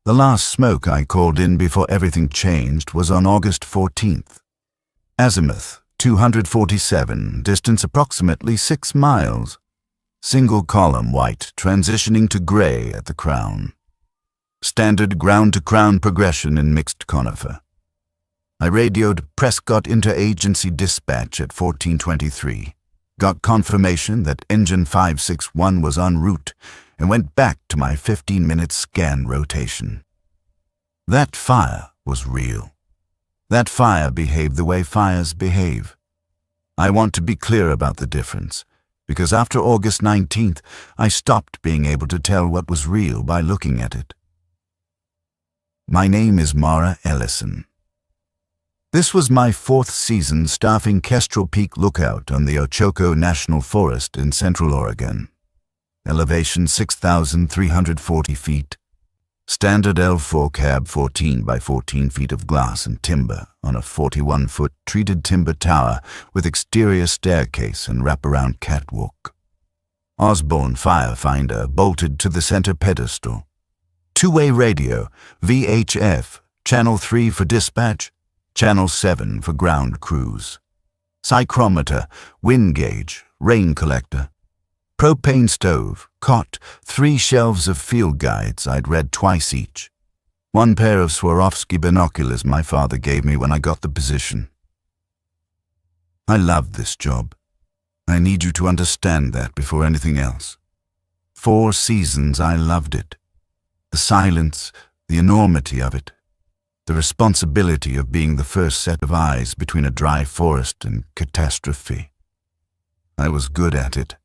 The last smoke I called in before everything changed was on August 14th. Azimuth 247, distance approximately 6 miles. Single column white, transitioning to gray at the crown. Standard ground-to-crown progression in mixed conifer. I radioed Prescott Interagency Dispatch at 1423, got confirmation that engine 561 was en route, and went back to my 15-minute scan rotation. That fire was real. That fire behaved the way fires behave. I want to be clear about the difference, because after August 19th, I stopped being able to tell what was real by looking at it. My name is Mara Ellison. This was my 4th season staffing Kestrel Peak Lookout on the Ochoco National Forest in Central Oregon. Elevation 6,340 feet. Standard L4 cab 14 by 14 feet of glass and timber on a 41-foot treated timber tower with exterior staircase and wraparound catwalk. Osborne Firefinder bolted to the center pedestal. Two-way radio, VHF, channel 3 for dispatch, channel 7 for ground crews. Psychrometer, wind gauge, rain collector. Propane stove, cot, 3 shelves of field guides I'd read twice each. 1 pair of Swarovski binoculars my father gave me when I got the position. I loved this job. I need you to understand that before anything else. 4 seasons I loved it. The silence, the enormity of it. The responsibility of being the first set of eyes between a dry forest and catastrophe. I was good at it.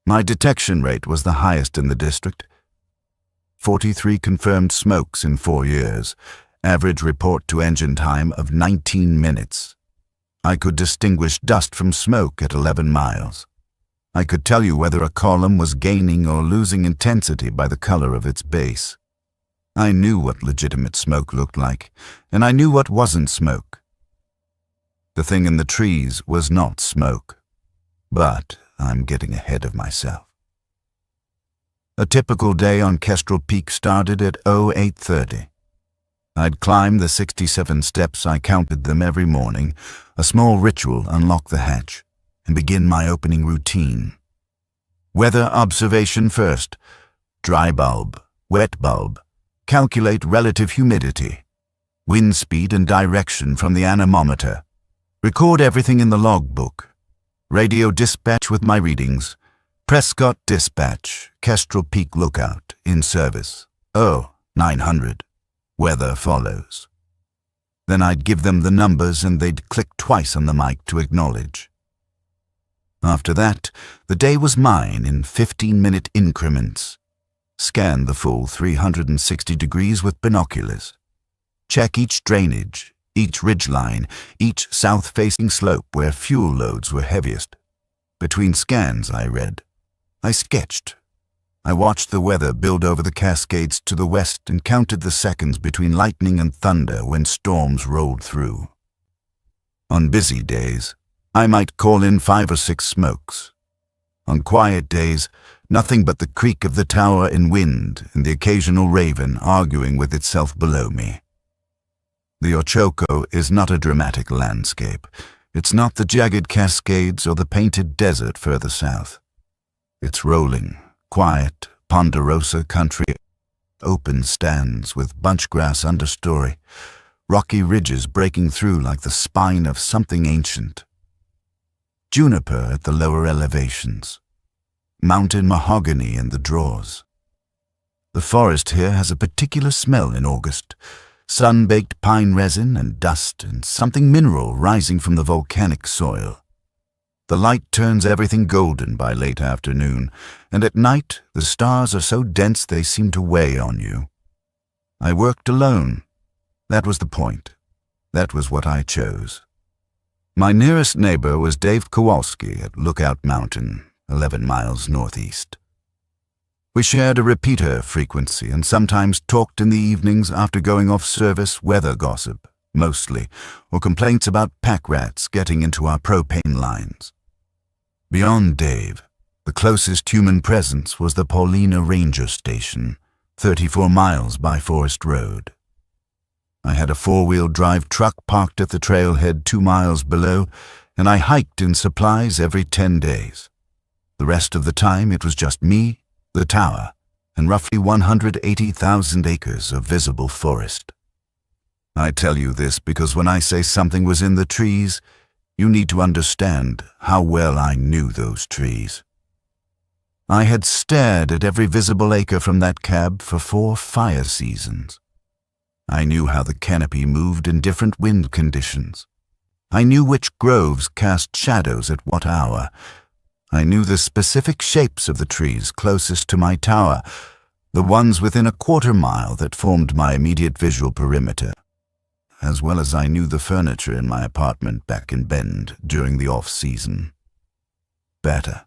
My detection rate was the highest in the district. 43 confirmed smokes in 4 years, average report to engine time of 19 minutes. I could distinguish dust from smoke at 11 miles. I could tell you whether a column was gaining or losing intensity by the color of its base. I knew what legitimate smoke looked like, and I knew what wasn't smoke. The thing in the trees was not smoke, but I'm getting ahead of myself. A typical day on Kestrel Peak started at 0830. I'd climb the 67 steps, I counted them every morning, a small ritual unlock the hatch, and begin my opening routine. Weather observation first, dry bulb, wet bulb, calculate relative humidity, wind speed and direction from the anemometer, record everything in the logbook, radio dispatch with my readings, Prescott Dispatch, Kestrel Peak Lookout, in service, 900, weather follows. Then I'd give them the numbers and they'd click twice on the mic to acknowledge. After that, the day was mine in 15-minute increments. Scan the full 360 degrees with binoculars. Check each drainage, each ridgeline, each south-facing slope where fuel loads were heaviest. Between scans, I read. I sketched. I watched the weather build over the Cascades to the west and counted the seconds between lightning and thunder when storms rolled through. On busy days, I might call in 5 or 6 smokes. On quiet days, nothing but the creak of the tower in wind and the occasional raven arguing with itself below me. The Ochoco is not a dramatic landscape. It's not the jagged Cascades or the painted desert further south. It's rolling, quiet, ponderosa country, open stands with bunchgrass understory, rocky ridges breaking through like the spine of something ancient. Juniper at the lower elevations, mountain mahogany in the draws. The forest here has a particular smell in August, sun-baked pine resin and dust and something mineral rising from the volcanic soil. The light turns everything golden by late afternoon, and at night the stars are so dense they seem to weigh on you. I worked alone. That was the point. That was what I chose. My nearest neighbor was Dave Kowalski at Lookout Mountain, 11 miles northeast. We shared a repeater frequency and sometimes talked in the evenings after going off service weather gossip, mostly, or complaints about pack rats getting into our propane lines. Beyond Dave, the closest human presence was the Paulina Ranger Station, 34 miles by Forest Road. I had a four-wheel drive truck parked at the trailhead 2 miles below, and I hiked in supplies every 10 days. The rest of the time it was just me, the tower, and roughly 180,000 acres of visible forest. I tell you this because when I say something was in the trees, you need to understand how well I knew those trees. I had stared at every visible acre from that cab for 4 fire seasons. I knew how the canopy moved in different wind conditions. I knew which groves cast shadows at what hour. I knew the specific shapes of the trees closest to my tower, the ones within a quarter mile that formed my immediate visual perimeter, as well as I knew the furniture in my apartment back in Bend during the off-season. Better.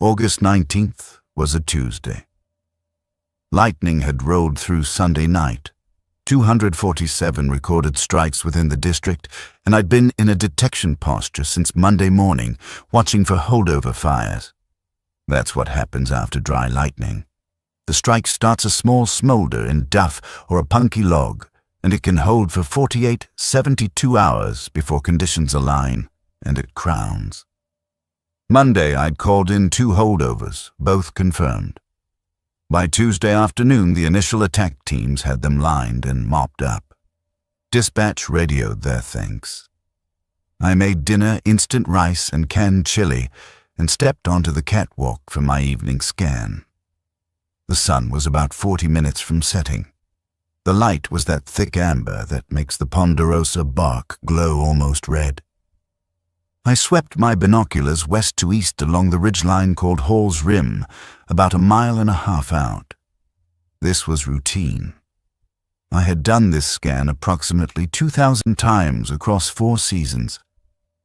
August 19th was a Tuesday. Lightning had rolled through Sunday night. 247 recorded strikes within the district, and I'd been in a detection posture since Monday morning, watching for holdover fires. That's what happens after dry lightning. The strike starts a small smolder in duff or a punky log, and it can hold for 72 hours before conditions align, and it crowns. Monday, I'd called in 2 holdovers, both confirmed. By Tuesday afternoon, the initial attack teams had them lined and mopped up. Dispatch radioed their thanks. I made dinner, instant rice and canned chili, and stepped onto the catwalk for my evening scan. The sun was about 40 minutes from setting. The light was that thick amber that makes the ponderosa bark glow almost red. I swept my binoculars west to east along the ridgeline called Hall's Rim, about 1.5 miles out. This was routine. I had done this scan approximately 2,000 times across 4 seasons.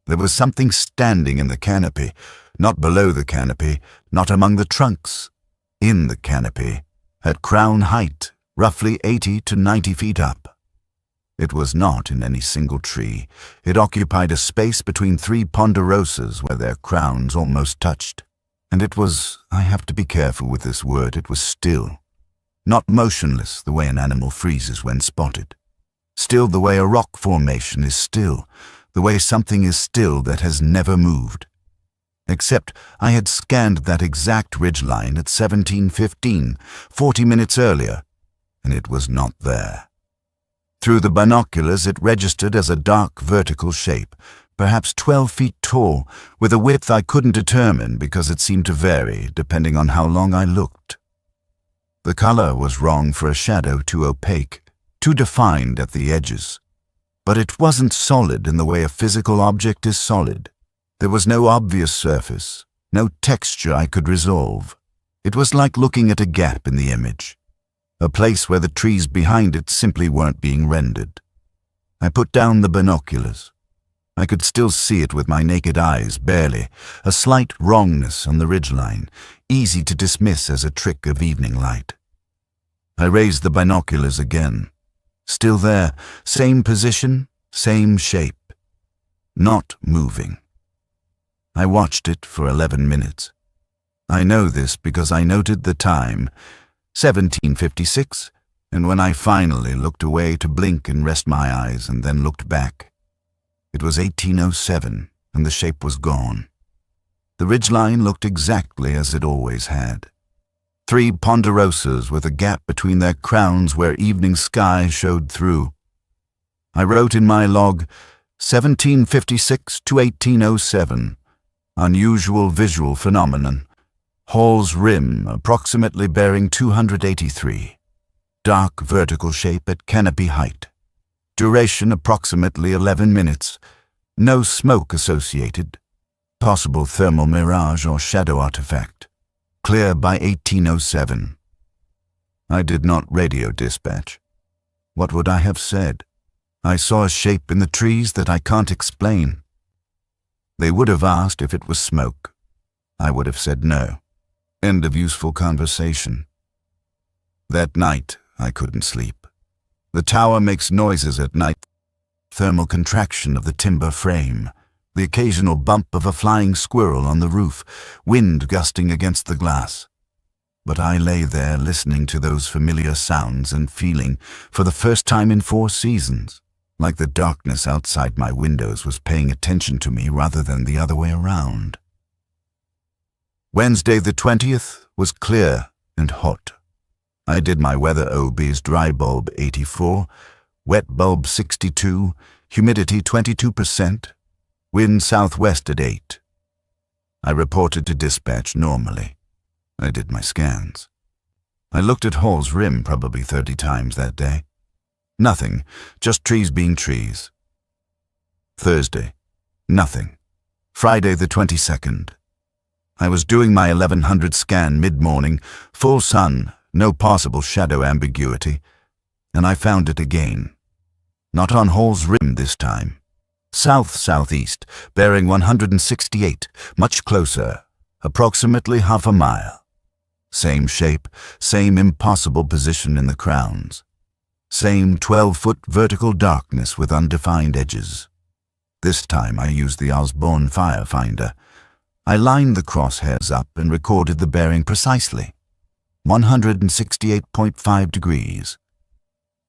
There was something standing in the canopy, not below the canopy, not among the trunks, in the canopy, at crown height, roughly 80 to 90 feet up. It was not in any single tree. It occupied a space between 3 ponderosas where their crowns almost touched. And it was, I have to be careful with this word, it was still. Not motionless the way an animal freezes when spotted. Still the way a rock formation is still, the way something is still that has never moved. Except I had scanned that exact ridgeline at 17:15, 40 minutes earlier, and it was not there. Through the binoculars it registered as a dark vertical shape, perhaps 12 feet tall, with a width I couldn't determine because it seemed to vary depending on how long I looked. The color was wrong for a shadow, too opaque, too defined at the edges. But it wasn't solid in the way a physical object is solid. There was no obvious surface, no texture I could resolve. It was like looking at a gap in the image, a place where the trees behind it simply weren't being rendered. I put down the binoculars. I could still see it with my naked eyes, barely, a slight wrongness on the ridgeline, easy to dismiss as a trick of evening light. I raised the binoculars again. Still there, same position, same shape. Not moving. I watched it for 11 minutes. I know this because I noted the time, 17:56, and when I finally looked away to blink and rest my eyes and then looked back, it was 18:07 and the shape was gone. The ridgeline looked exactly as it always had. 3 ponderosas with a gap between their crowns where evening sky showed through. I wrote in my log, 17:56 to 18:07, unusual visual phenomenon. Hall's Rim, approximately bearing 283. Dark vertical shape at canopy height. Duration approximately 11 minutes. No smoke associated. Possible thermal mirage or shadow artifact. Clear by 18:07. I did not radio dispatch. What would I have said? I saw a shape in the trees that I can't explain. They would have asked if it was smoke. I would have said no. End of useful conversation. That night, I couldn't sleep. The tower makes noises at night. Thermal contraction of the timber frame, the occasional bump of a flying squirrel on the roof, wind gusting against the glass. But I lay there listening to those familiar sounds and feeling, for the first time in 4 seasons, like the darkness outside my windows was paying attention to me rather than the other way around. Wednesday the 20th was clear and hot. I did my weather OBs: dry bulb 84, wet bulb 62, humidity 22%, wind southwest at 8. I reported to dispatch normally. I did my scans. I looked at Hall's Rim probably 30 times that day. Nothing, just trees being trees. Thursday, nothing. Friday the 22nd. I was doing my 1100 scan mid-morning, full sun, no possible shadow ambiguity, and I found it again. Not on Hall's Rim this time. South-southeast, bearing 168, much closer, approximately half a mile. Same shape, same impossible position in the crowns. Same 12-foot vertical darkness with undefined edges. This time I used the Osborne Firefinder. I lined the crosshairs up and recorded the bearing precisely. 168.5 degrees.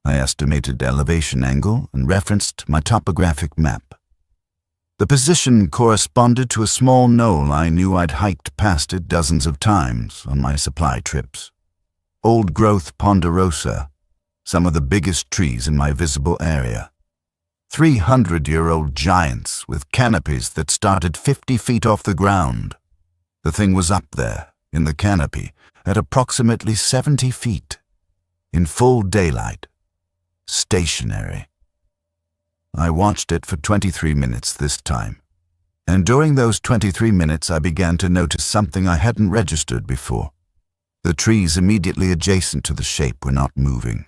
I estimated elevation angle and referenced my topographic map. The position corresponded to a small knoll I knew I'd hiked past it dozens of times on my supply trips. Old-growth ponderosa, some of the biggest trees in my visible area. 300-year-old giants with canopies that started 50 feet off the ground. The thing was up there, in the canopy, at approximately 70 feet, in full daylight, stationary. I watched it for 23 minutes this time, and during those 23 minutes I began to notice something I hadn't registered before. The trees immediately adjacent to the shape were not moving.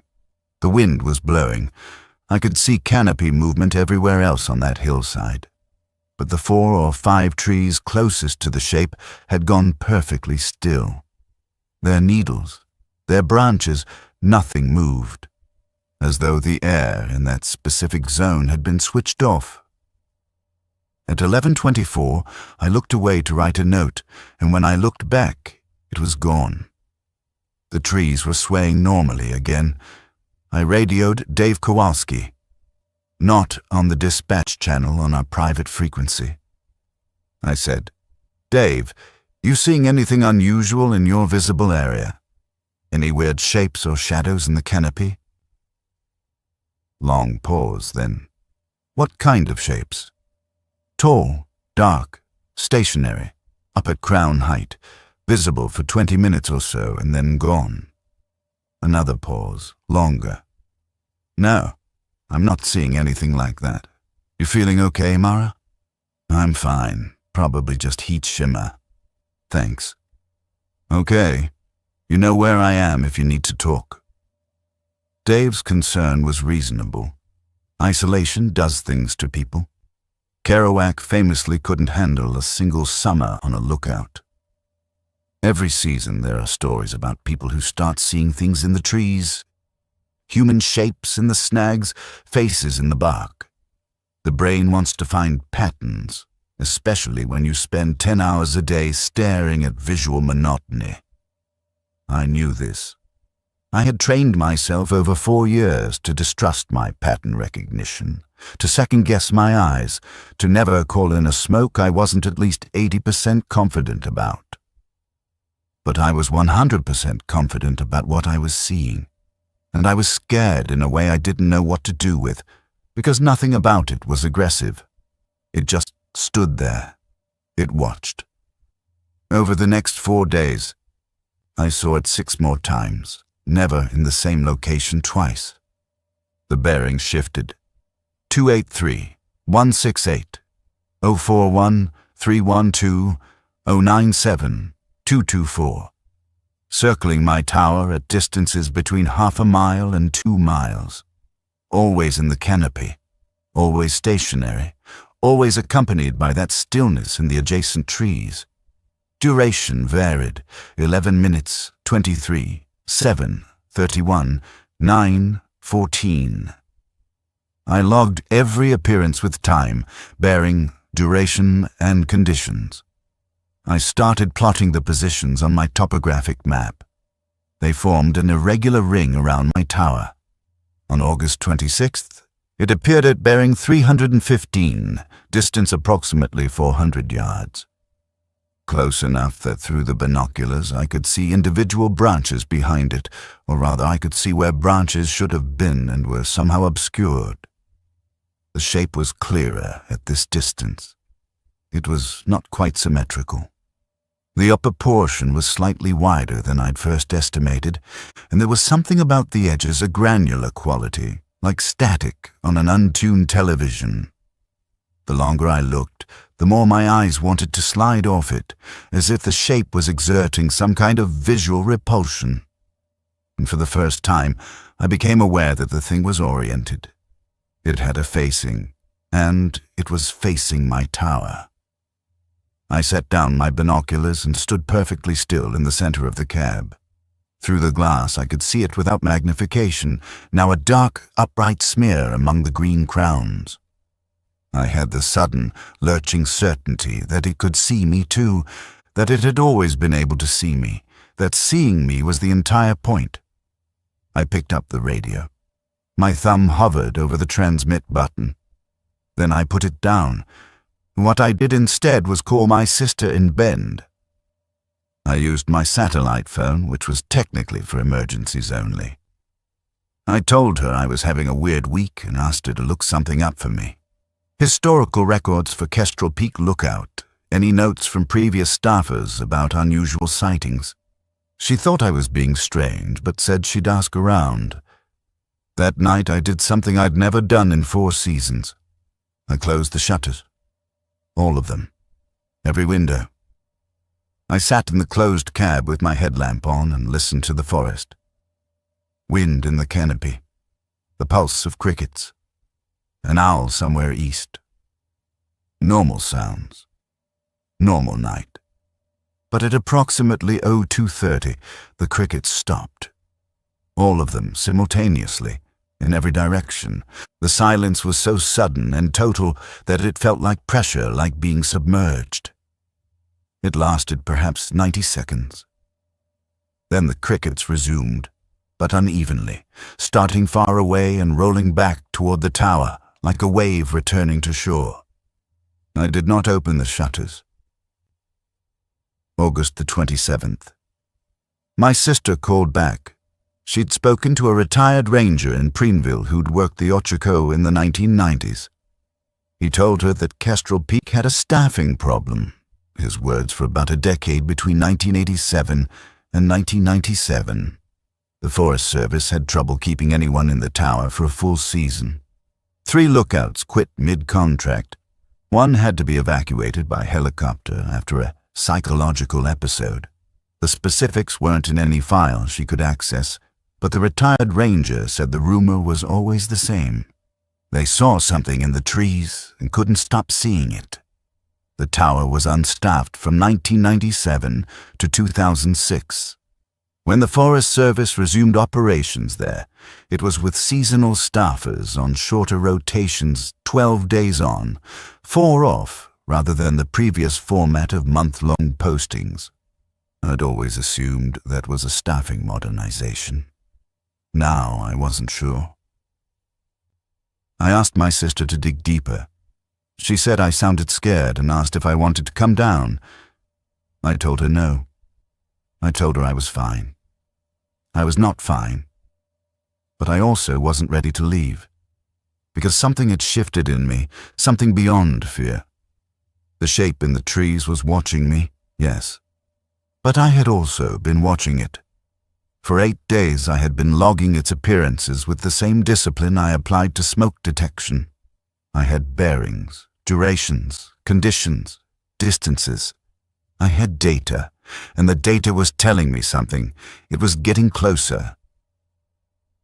The wind was blowing. I could see canopy movement everywhere else on that hillside, but the 4 or 5 trees closest to the shape had gone perfectly still. Their needles, their branches, nothing moved, as though the air in that specific zone had been switched off. At 11:24, I looked away to write a note, and when I looked back, it was gone. The trees were swaying normally again. I radioed Dave Kowalski, not on the dispatch channel on our private frequency. I said, "Dave, you seeing anything unusual in your visible area? Any weird shapes or shadows in the canopy?" Long pause, then. "What kind of shapes?" "Tall, dark, stationary, up at crown height, visible for 20 minutes or so, and then gone." Another pause, longer. "No, I'm not seeing anything like that. You feeling okay, Mara?" "I'm fine, probably just heat shimmer. Thanks." "Okay, you know where I am if you need to talk." Dave's concern was reasonable. Isolation does things to people. Kerouac famously couldn't handle a single summer on a lookout. Every season there are stories about people who start seeing things in the trees, human shapes in the snags, faces in the bark. The brain wants to find patterns, especially when you spend 10 hours a day staring at visual monotony. I knew this. I had trained myself over 4 years to distrust my pattern recognition, to second-guess my eyes, to never call in a smoke I wasn't at least 80% confident about. But I was 100% confident about what I was seeing, and I was scared in a way I didn't know what to do with, because nothing about it was aggressive. It just stood there. It watched. Over the next 4 days, I saw it 6 more times, never in the same location twice. The bearing shifted. 283, 168, 041, 312, 097, 224. Circling my tower at distances between half a mile and 2 miles. Always in the canopy, always stationary, always accompanied by that stillness in the adjacent trees. Duration varied, 11 minutes, 23, 7, 31, 9, 14. I logged every appearance with time, bearing, duration, and conditions. I started plotting the positions on my topographic map. They formed an irregular ring around my tower. On August 26th, it appeared at bearing 315, distance approximately 400 yards. Close enough that through the binoculars I could see individual branches behind it, or rather I could see where branches should have been and were somehow obscured. The shape was clearer at this distance. It was not quite symmetrical. The upper portion was slightly wider than I'd first estimated, and there was something about the edges, a granular quality, like static on an untuned television. The longer I looked, the more my eyes wanted to slide off it, as if the shape was exerting some kind of visual repulsion. And for the first time, I became aware that the thing was oriented. It had a facing, and it was facing my tower. I set down my binoculars and stood perfectly still in the center of the cab. Through the glass I could see it without magnification, now a dark, upright smear among the green crowns. I had the sudden, lurching certainty that it could see me too, that it had always been able to see me, that seeing me was the entire point. I picked up the radio. My thumb hovered over the transmit button. Then I put it down. What I did instead was call my sister in Bend. I used my satellite phone, which was technically for emergencies only. I told her I was having a weird week and asked her to look something up for me. Historical records for Kestrel Peak Lookout, any notes from previous staffers about unusual sightings. She thought I was being strange, but said she'd ask around. That night I did something I'd never done in 4 seasons. I closed the shutters. All of them. Every window. I sat in the closed cab with my headlamp on and listened to the forest. Wind in the canopy. The pulse of crickets. An owl somewhere east. Normal sounds. Normal night. But at approximately 02:30, the crickets stopped. All of them simultaneously, in every direction. The silence was so sudden and total that it felt like pressure, like being submerged. It lasted perhaps 90 seconds. Then the crickets resumed, but unevenly, starting far away and rolling back toward the tower, like a wave returning to shore. I did not open the shutters. August the 27th. My sister called back. She'd spoken to a retired ranger in Preenville who'd worked the Ochako in the 1990s. He told her that Kestrel Peak had a staffing problem, his words, for about a decade between 1987 and 1997. The Forest Service had trouble keeping anyone in the tower for a full season. 3 lookouts quit mid-contract. One had to be evacuated by helicopter after a psychological episode. The specifics weren't in any file she could access, but the retired ranger said the rumor was always the same. They saw something in the trees and couldn't stop seeing it. The tower was unstaffed from 1997 to 2006. When the Forest Service resumed operations there, it was with seasonal staffers on shorter rotations, 12 days on, 4 off, rather than the previous format of month-long postings. I'd always assumed that was a staffing modernization. Now I wasn't sure. I asked my sister to dig deeper. She said I sounded scared and asked if I wanted to come down. I told her no. I told her I was fine. I was not fine. But I also wasn't ready to leave, because something had shifted in me, something beyond fear. The shape in the trees was watching me, yes. But I had also been watching it. For 8 days I had been logging its appearances with the same discipline I applied to smoke detection. I had bearings, durations, conditions, distances. I had data, and the data was telling me something. It was getting closer.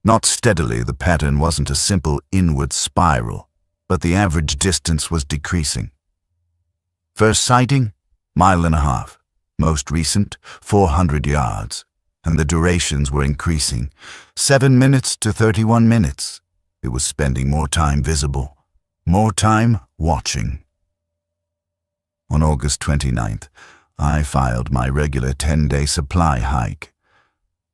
Not steadily, the pattern wasn't a simple inward spiral, but the average distance was decreasing. First sighting, 1.5 miles. Most recent, 400 yards. And the durations were increasing. 7 minutes to 31 minutes. It was spending more time visible, more time watching. On August 29th, I filed my regular 10-day supply hike.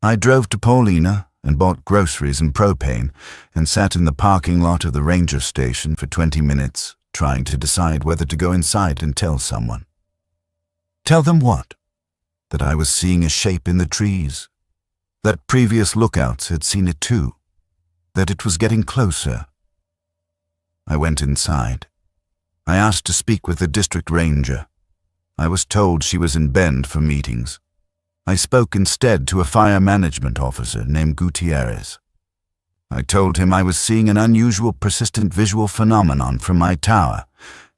I drove to Paulina and bought groceries and propane and sat in the parking lot of the ranger station for 20 minutes, trying to decide whether to go inside and tell someone. Tell them what? That I was seeing a shape in the trees. That previous lookouts had seen it too. That it was getting closer. I went inside. I asked to speak with the district ranger. I was told she was in Bend for meetings. I spoke instead to a fire management officer named Gutierrez. I told him I was seeing an unusual persistent visual phenomenon from my tower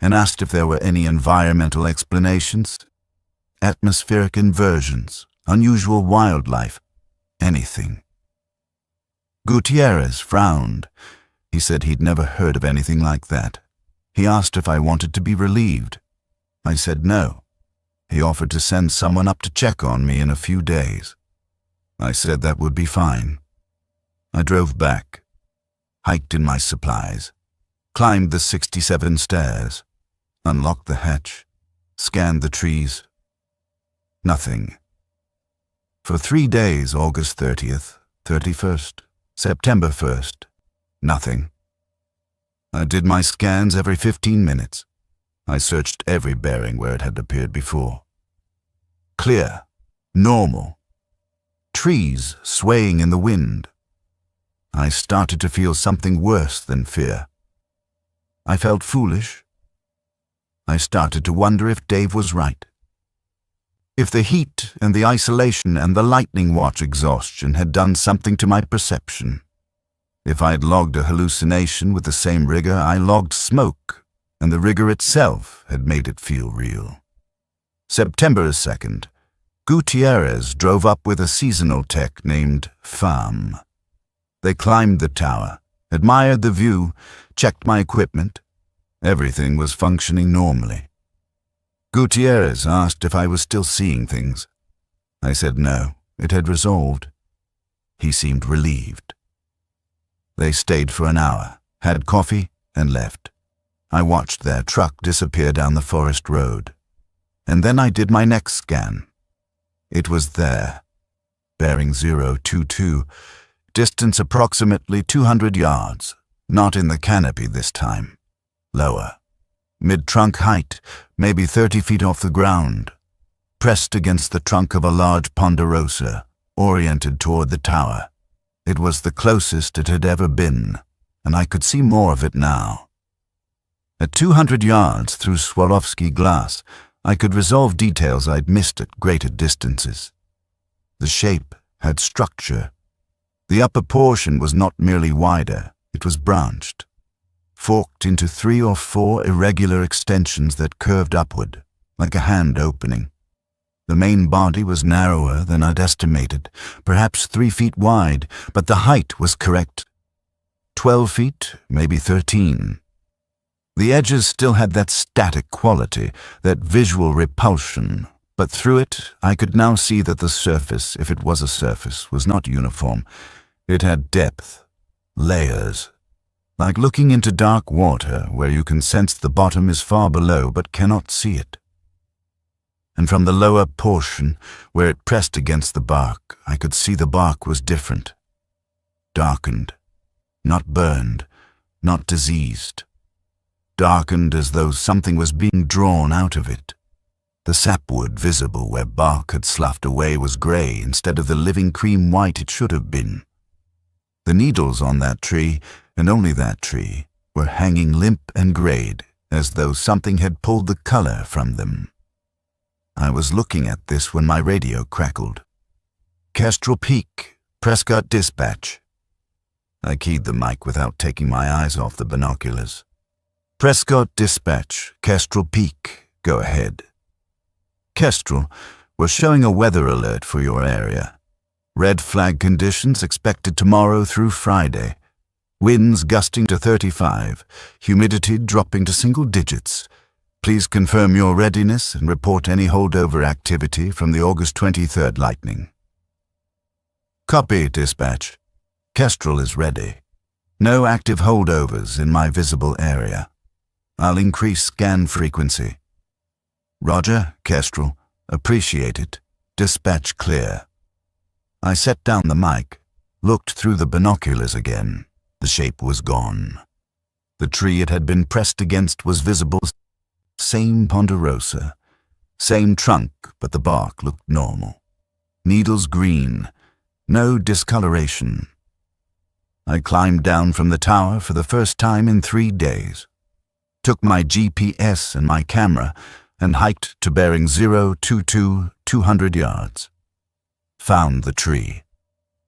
and asked if there were any environmental explanations, atmospheric inversions, unusual wildlife, anything. Gutierrez frowned. He said he'd never heard of anything like that. He asked if I wanted to be relieved. I said no. He offered to send someone up to check on me in a few days. I said that would be fine. I drove back, hiked in my supplies, climbed the 67 stairs, unlocked the hatch, scanned the trees. Nothing. For 3 days, August 30th, 31st, September 1st, nothing. I did my scans every 15 minutes. I searched every bearing where it had appeared before. Clear, normal. Trees swaying in the wind. I started to feel something worse than fear. I felt foolish. I started to wonder if Dave was right. If the heat and the isolation and the lightning watch exhaustion had done something to my perception. If I'd logged a hallucination with the same rigor I logged smoke, and the rigor itself had made it feel real. September 2nd, Gutierrez drove up with a seasonal tech named Pham. They climbed the tower, admired the view, checked my equipment. Everything was functioning normally. Gutierrez asked if I was still seeing things. I said no, it had resolved. He seemed relieved. They stayed for an hour, had coffee, and left. I watched their truck disappear down the forest road. And then I did my next scan. It was there, bearing 022, distance approximately 200 yards, not in the canopy this time, lower. Mid-trunk height, maybe 30 feet off the ground, pressed against the trunk of a large ponderosa, oriented toward the tower. It was the closest it had ever been, and I could see more of it now. At 200 yards through Swarovski glass, I could resolve details I'd missed at greater distances. The shape had structure. The upper portion was not merely wider, it was branched, forked into 3 or 4 irregular extensions that curved upward, like a hand opening. The main body was narrower than I'd estimated, perhaps 3 feet wide, but the height was correct. 12 feet, maybe 13. The edges still had that static quality, that visual repulsion, but through it I could now see that the surface, if it was a surface, was not uniform. It had depth, layers, like looking into dark water where you can sense the bottom is far below but cannot see it. And from the lower portion, where it pressed against the bark, I could see the bark was different. Darkened, not burned, not diseased. Darkened as though something was being drawn out of it. The sapwood visible where bark had sloughed away was grey instead of the living cream white it should have been. The needles on that tree, and only that tree, were hanging limp and greyed, as though something had pulled the color from them. I was looking at this when my radio crackled. Kestrel Peak, Prescott Dispatch. I keyed the mic without taking my eyes off the binoculars. Prescott Dispatch, Kestrel Peak, go ahead. Kestrel, we're showing a weather alert for your area. Red flag conditions expected tomorrow through Friday. Winds gusting to 35, humidity dropping to single digits. Please confirm your readiness and report any holdover activity from the August 23rd lightning. Copy, Dispatch. Kestrel is ready. No active holdovers in my visible area. I'll increase scan frequency. Roger, Kestrel. Appreciate it. Dispatch clear. I set down the mic, looked through the binoculars again. The shape was gone. The tree it had been pressed against was visible. Same ponderosa, same trunk, but the bark looked normal. Needles green, no discoloration. I climbed down from the tower for the first time in 3 days. Took my GPS and my camera and hiked to bearing 022, 200 yards. Found the tree.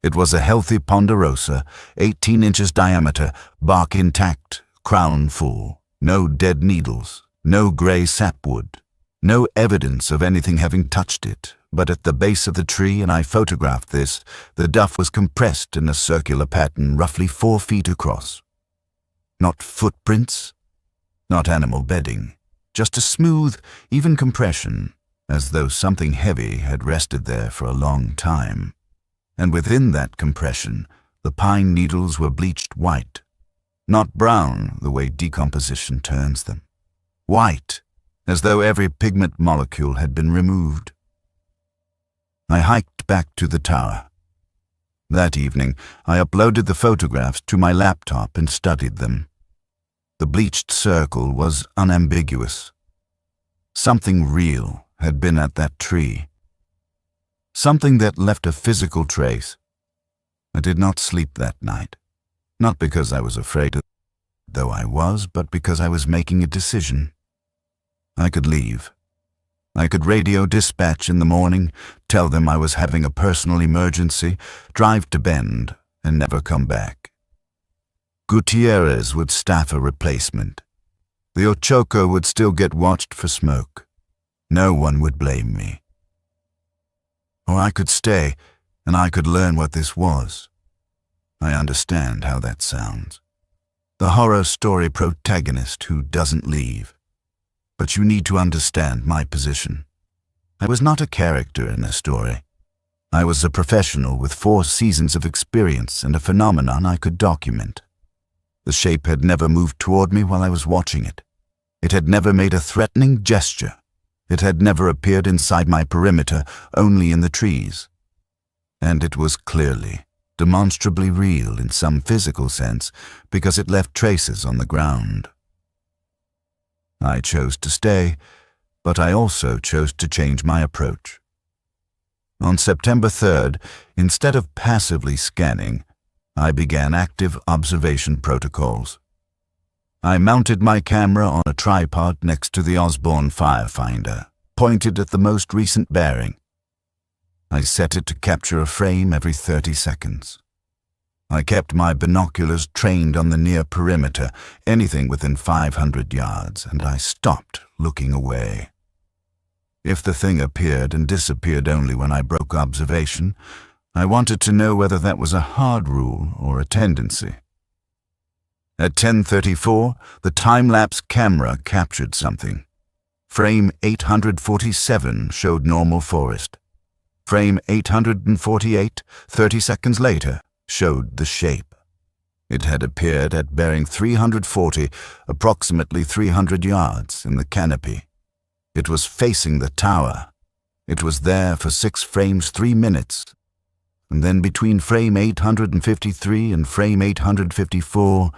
It was a healthy ponderosa, 18 inches diameter, bark intact, crown full, no dead needles, no gray sapwood, no evidence of anything having touched it, but at the base of the tree, and I photographed this, the duff was compressed in a circular pattern roughly 4 feet across. Not footprints, not animal bedding, just a smooth, even compression, as though something heavy had rested there for a long time. And within that compression, the pine needles were bleached white, not brown the way decomposition turns them. White, as though every pigment molecule had been removed. I hiked back to the tower. That evening, I uploaded the photographs to my laptop and studied them. The bleached circle was unambiguous. Something real had been at that tree. Something that left a physical trace. I did not sleep that night. Not because I was afraid, though I was, but because I was making a decision. I could leave. I could radio dispatch in the morning, tell them I was having a personal emergency, drive to Bend, and never come back. Gutierrez would staff a replacement. The Ochoco would still get watched for smoke. No one would blame me. Or I could stay, and I could learn what this was. I understand how that sounds. The horror story protagonist who doesn't leave. But you need to understand my position. I was not a character in a story. I was a professional with 4 seasons of experience and a phenomenon I could document. The shape had never moved toward me while I was watching it. It had never made a threatening gesture. It had never appeared inside my perimeter, only in the trees. And it was clearly, demonstrably real in some physical sense, because it left traces on the ground. I chose to stay, but I also chose to change my approach. On September 3rd, instead of passively scanning, I began active observation protocols. I mounted my camera on a tripod next to the Osborne Firefinder, pointed at the most recent bearing. I set it to capture a frame every 30 seconds. I kept my binoculars trained on the near perimeter, anything within 500 yards, and I stopped looking away. If the thing appeared and disappeared only when I broke observation, I wanted to know whether that was a hard rule or a tendency. At 10:34, the time-lapse camera captured something. Frame 847 showed normal forest. Frame 848, 30 seconds later, showed the shape. It had appeared at bearing 340, approximately 300 yards, in the canopy. It was facing the tower. It was there for 6 frames 3 minutes, and then between frame 853 and frame 854,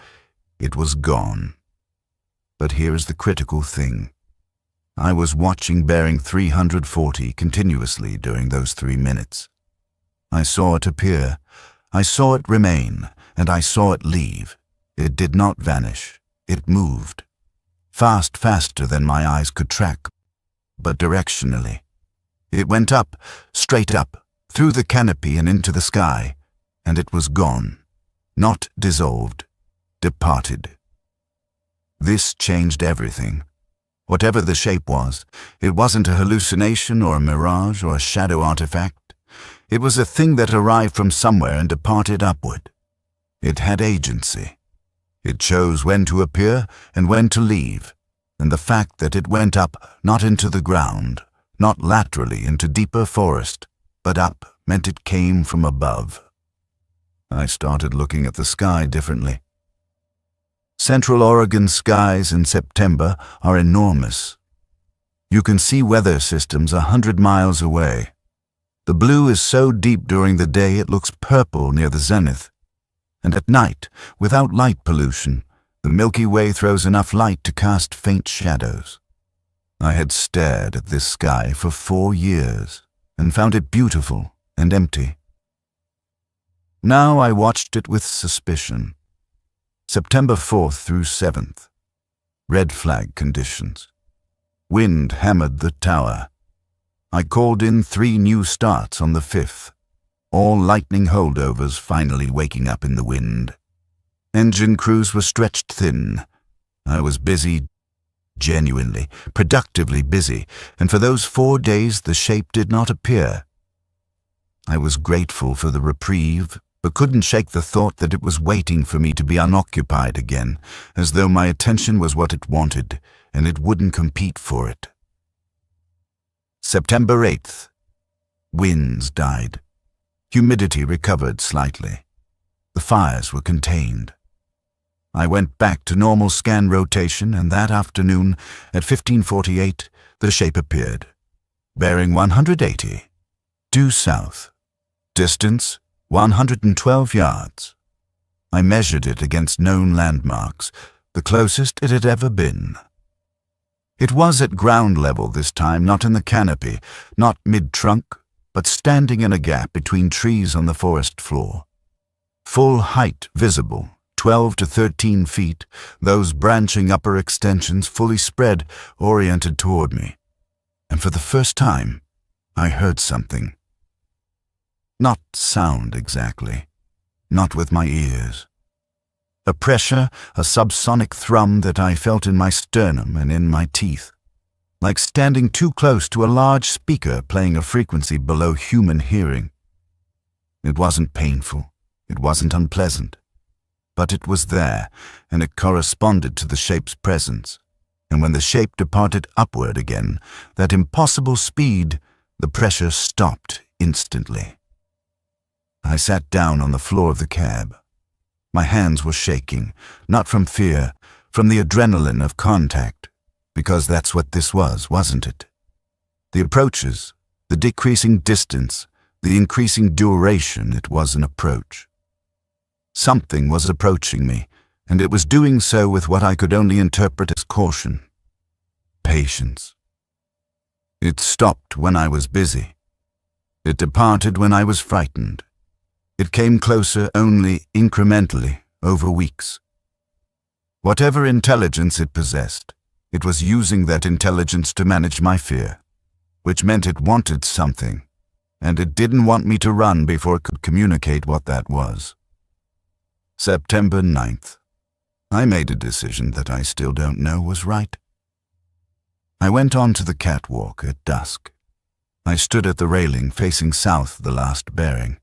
it was gone. But here is the critical thing. I was watching bearing 340 continuously during those 3 minutes. I saw it appear, I saw it remain, and I saw it leave. It did not vanish. It moved. Faster than my eyes could track, but directionally. It went up, straight up, through the canopy and into the sky, and it was gone. Not dissolved. Departed. This changed everything. Whatever the shape was, it wasn't a hallucination or a mirage or a shadow artifact. It was a thing that arrived from somewhere and departed upward. It had agency. It chose when to appear and when to leave, and the fact that it went up, not into the ground, not laterally into deeper forest, but up, meant it came from above. I started looking at the sky differently. Central Oregon skies in September are enormous. You can see weather systems 100 miles away. The blue is so deep during the day it looks purple near the zenith. And at night, without light pollution, the Milky Way throws enough light to cast faint shadows. I had stared at this sky for 4 years and found it beautiful and empty. Now I watched it with suspicion. September 4th through 7th. Red flag conditions. Wind hammered the tower. I called in 3 new starts on the 5th. All lightning holdovers finally waking up in the wind. Engine crews were stretched thin. I was busy, genuinely, productively busy, and for those 4 days the shape did not appear. I was grateful for the reprieve, but couldn't shake the thought that it was waiting for me to be unoccupied again, as though my attention was what it wanted, and it wouldn't compete for it. September 8th. Winds died. Humidity recovered slightly. The fires were contained. I went back to normal scan rotation, and that afternoon, at 15:48, the shape appeared, bearing 180, due south. Distance, 112 yards. I measured it against known landmarks, the closest it had ever been. It was at ground level this time, not in the canopy, not mid-trunk, but standing in a gap between trees on the forest floor. Full height visible, 12 to 13 feet, those branching upper extensions fully spread, oriented toward me. And for the first time, I heard something. Not sound exactly, not with my ears. A pressure, a subsonic thrum that I felt in my sternum and in my teeth, like standing too close to a large speaker playing a frequency below human hearing. It wasn't painful, it wasn't unpleasant, but it was there, and it corresponded to the shape's presence. And when the shape departed upward again, that impossible speed, the pressure stopped instantly. I sat down on the floor of the cab. My hands were shaking, not from fear, from the adrenaline of contact, because that's what this was, wasn't it? The approaches, the decreasing distance, the increasing duration, it was an approach. Something was approaching me, and it was doing so with what I could only interpret as caution. Patience. It stopped when I was busy. It departed when I was frightened. It came closer only incrementally over weeks. Whatever intelligence it possessed, it was using that intelligence to manage my fear, which meant it wanted something, and it didn't want me to run before it could communicate what that was. September 9th. I made a decision that I still don't know was right. I went on to the catwalk at dusk. I stood at the railing facing south the last bearing.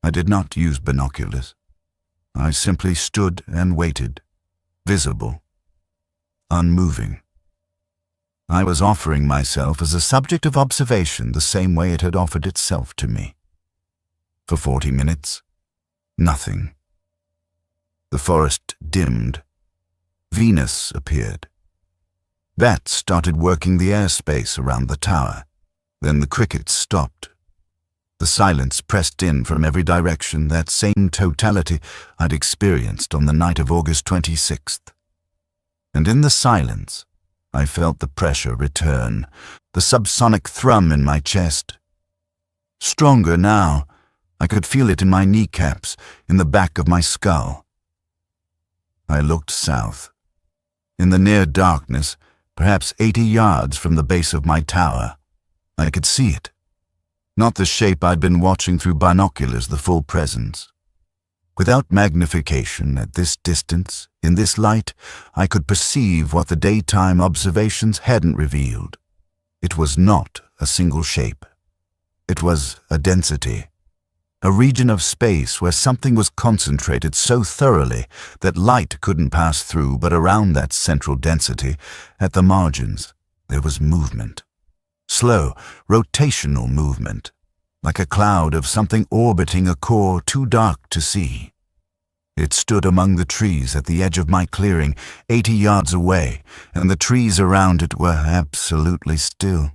I did not use binoculars. I simply stood and waited, visible, unmoving. I was offering myself as a subject of observation the same way it had offered itself to me. For 40 minutes, nothing. The forest dimmed. Venus appeared. Bats started working the airspace around the tower. Then the crickets stopped. The silence pressed in from every direction, that same totality I'd experienced on the night of August 26th. And in the silence, I felt the pressure return, the subsonic thrum in my chest. Stronger now, I could feel it in my kneecaps, in the back of my skull. I looked south. In the near darkness, perhaps 80 yards from the base of my tower, I could see it. Not the shape I'd been watching through binoculars, the full presence. Without magnification, at this distance, in this light, I could perceive what the daytime observations hadn't revealed. It was not a single shape. It was a density, a region of space where something was concentrated so thoroughly that light couldn't pass through, but around that central density, at the margins, there was movement. Slow, rotational movement, like a cloud of something orbiting a core too dark to see. It stood among the trees at the edge of my clearing, 80 yards away, and the trees around it were absolutely still.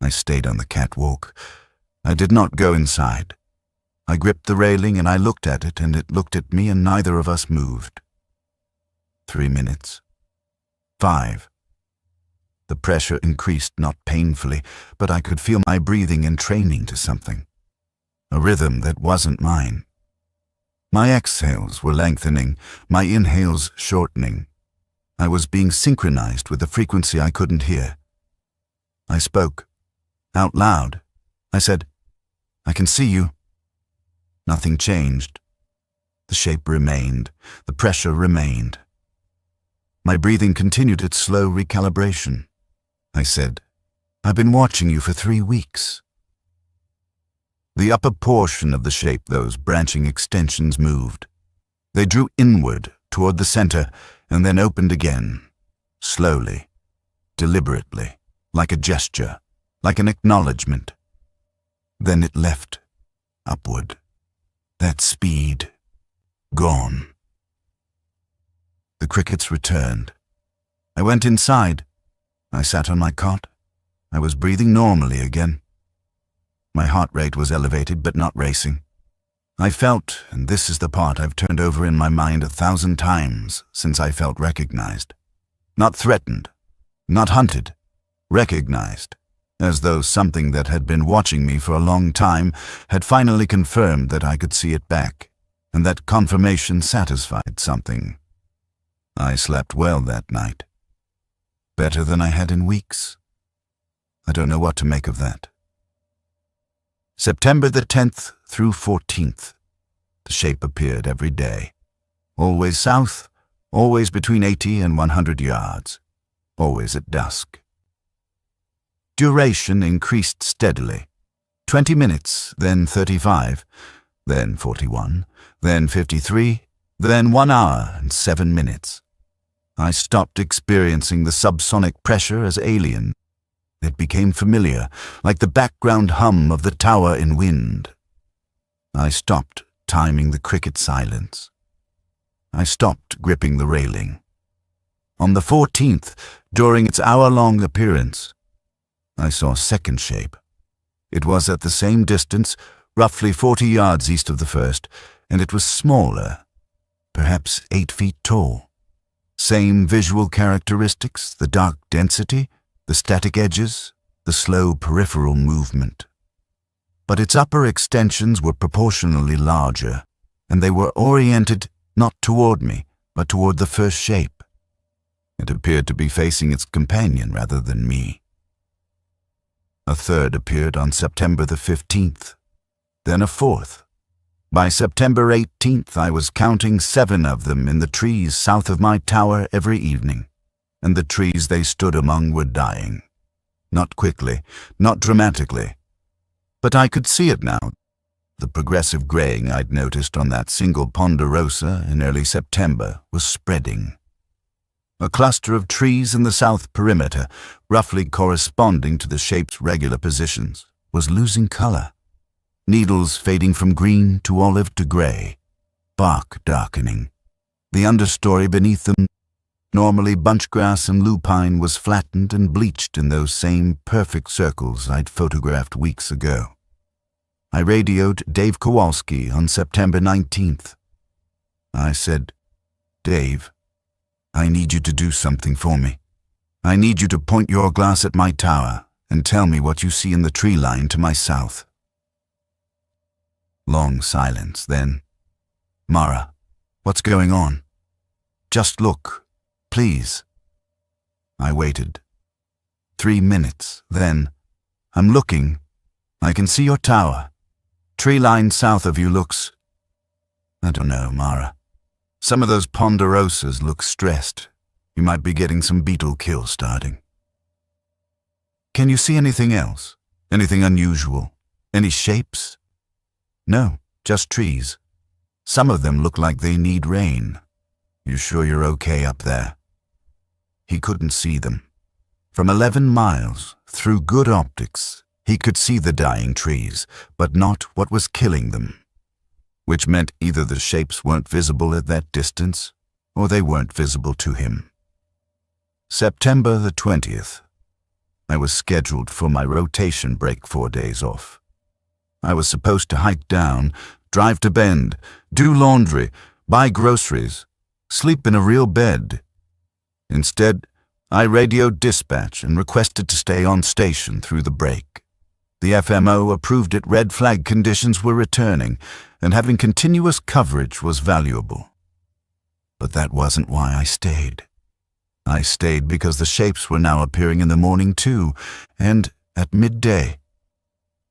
I stayed on the catwalk, I did not go inside. I gripped the railing and I looked at it, and it looked at me, and neither of us moved. 3 minutes. 5. The pressure increased, not painfully, but I could feel my breathing entraining to something. A rhythm that wasn't mine. My exhales were lengthening, my inhales shortening. I was being synchronized with a frequency I couldn't hear. I spoke. Out loud. I said, "I can see you." Nothing changed. The shape remained. The pressure remained. My breathing continued its slow recalibration. I said, "I've been watching you for 3 weeks." The upper portion of the shape, those branching extensions, moved. They drew inward toward the center and then opened again, slowly, deliberately, like a gesture, like an acknowledgement. Then it left, upward. That speed, gone. The crickets returned. I went inside. I sat on my cot. I was breathing normally again. My heart rate was elevated but not racing. I felt, and this is the part I've turned over in my mind 1,000 times since I felt recognized. Not threatened, not hunted, recognized, as though something that had been watching me for a long time had finally confirmed that I could see it back, and that confirmation satisfied something. I slept well that night. Better than I had in weeks. I don't know what to make of that. September the 10th through 14th. The shape appeared every day. Always south, always between 80 and 100 yards. Always at dusk. Duration increased steadily. 20 minutes, then 35, then 41, then 53, then 1 hour and 7 minutes. I stopped experiencing the subsonic pressure as alien. It became familiar, like the background hum of the tower in wind. I stopped timing the cricket silence. I stopped gripping the railing. On the 14th, during its hour-long appearance, I saw a second shape. It was at the same distance, roughly 40 yards east of the first, and it was smaller, perhaps 8 feet tall. Same visual characteristics, the dark density, the static edges, the slow peripheral movement. But its upper extensions were proportionally larger, and they were oriented not toward me, but toward the first shape. It appeared to be facing its companion rather than me. A third appeared on September the 15th, then a fourth. By September 18th, I was counting 7 of them in the trees south of my tower every evening, and the trees they stood among were dying. Not quickly, not dramatically. But I could see it now. The progressive graying I'd noticed on that single ponderosa in early September was spreading. A cluster of trees in the south perimeter, roughly corresponding to the shape's regular positions, was losing color. Needles fading from green to olive to gray, bark darkening. The understory beneath them, normally bunchgrass and lupine, was flattened and bleached in those same perfect circles I'd photographed weeks ago. I radioed Dave Kowalski on September 19th. I said, "Dave, I need you to do something for me. I need you to point your glass at my tower and tell me what you see in the tree line to my south." Long silence, then, "Mara, what's going on? Just look, please." I waited. 3 minutes, then, "I'm looking. I can see your tower. Tree line south of you looks—" "I don't know, Mara. Some of those ponderosas look stressed. You might be getting some beetle kill starting." "Can you see anything else? Anything unusual? Any shapes?" "No, just trees. Some of them look like they need rain. You sure you're okay up there?" He couldn't see them. From 11 miles, through good optics, he could see the dying trees, but not what was killing them. Which meant either the shapes weren't visible at that distance, or they weren't visible to him. September the 20th. I was scheduled for my rotation break 4 days off. I was supposed to hike down, drive to Bend, do laundry, buy groceries, sleep in a real bed. Instead, I radioed dispatch and requested to stay on station through the break. The FMO approved it. Red flag conditions were returning, and having continuous coverage was valuable. But that wasn't why I stayed. I stayed because the shapes were now appearing in the morning too, and at midday.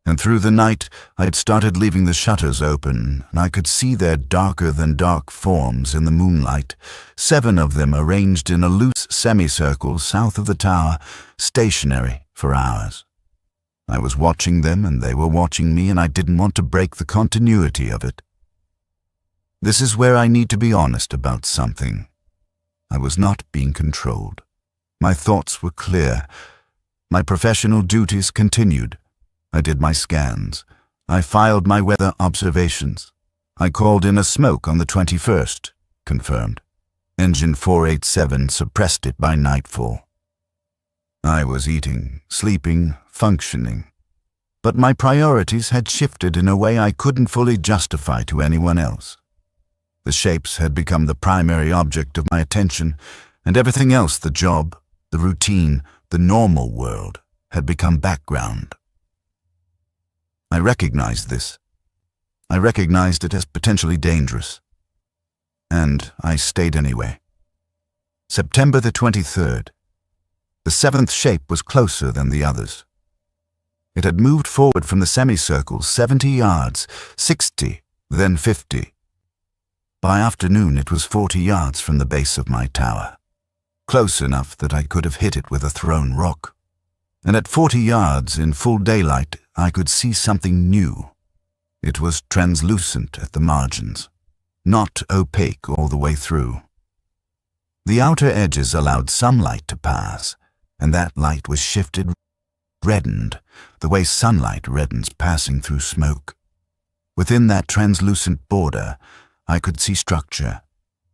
And through the night, I had started leaving the shutters open, and I could see their darker-than-dark forms in the moonlight, 7 of them arranged in a loose semicircle south of the tower, stationary for hours. I was watching them, and they were watching me, and I didn't want to break the continuity of it. This is where I need to be honest about something. I was not being controlled. My thoughts were clear. My professional duties continued. I did my scans. I filed my weather observations. I called in a smoke on the 21st, confirmed. Engine 487 suppressed it by nightfall. I was eating, sleeping, functioning. But my priorities had shifted in a way I couldn't fully justify to anyone else. The shapes had become the primary object of my attention, and everything else, the job, the routine, the normal world, had become background. I recognized this. I recognized it as potentially dangerous. And I stayed anyway. September the 23rd. The 7th shape was closer than the others. It had moved forward from the semicircle 70 yards, 60, then 50. By afternoon it was 40 yards from the base of my tower, close enough that I could have hit it with a thrown rock. And at 40 yards in full daylight I could see something new. It was translucent at the margins, not opaque all the way through. The outer edges allowed some light to pass, and that light was shifted, reddened, the way sunlight reddens passing through smoke. Within that translucent border, I could see structure,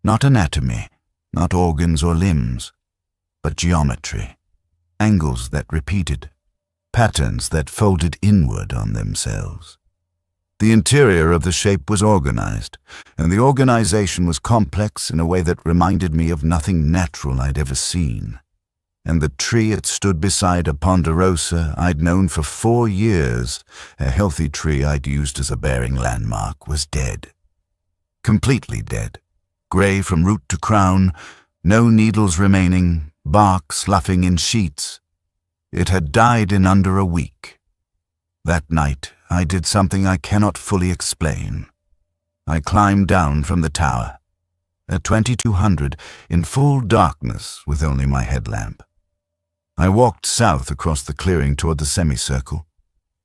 not anatomy, not organs or limbs, but geometry, angles that repeated, patterns that folded inward on themselves. The interior of the shape was organized, and the organization was complex in a way that reminded me of nothing natural I'd ever seen. And the tree it stood beside, a ponderosa I'd known for 4 years, a healthy tree I'd used as a bearing landmark, was dead. Completely dead, gray from root to crown, no needles remaining, bark sloughing in sheets. It had died in under a week. That night, I did something I cannot fully explain. I climbed down from the tower, at 2200, in full darkness with only my headlamp. I walked south across the clearing toward the semicircle.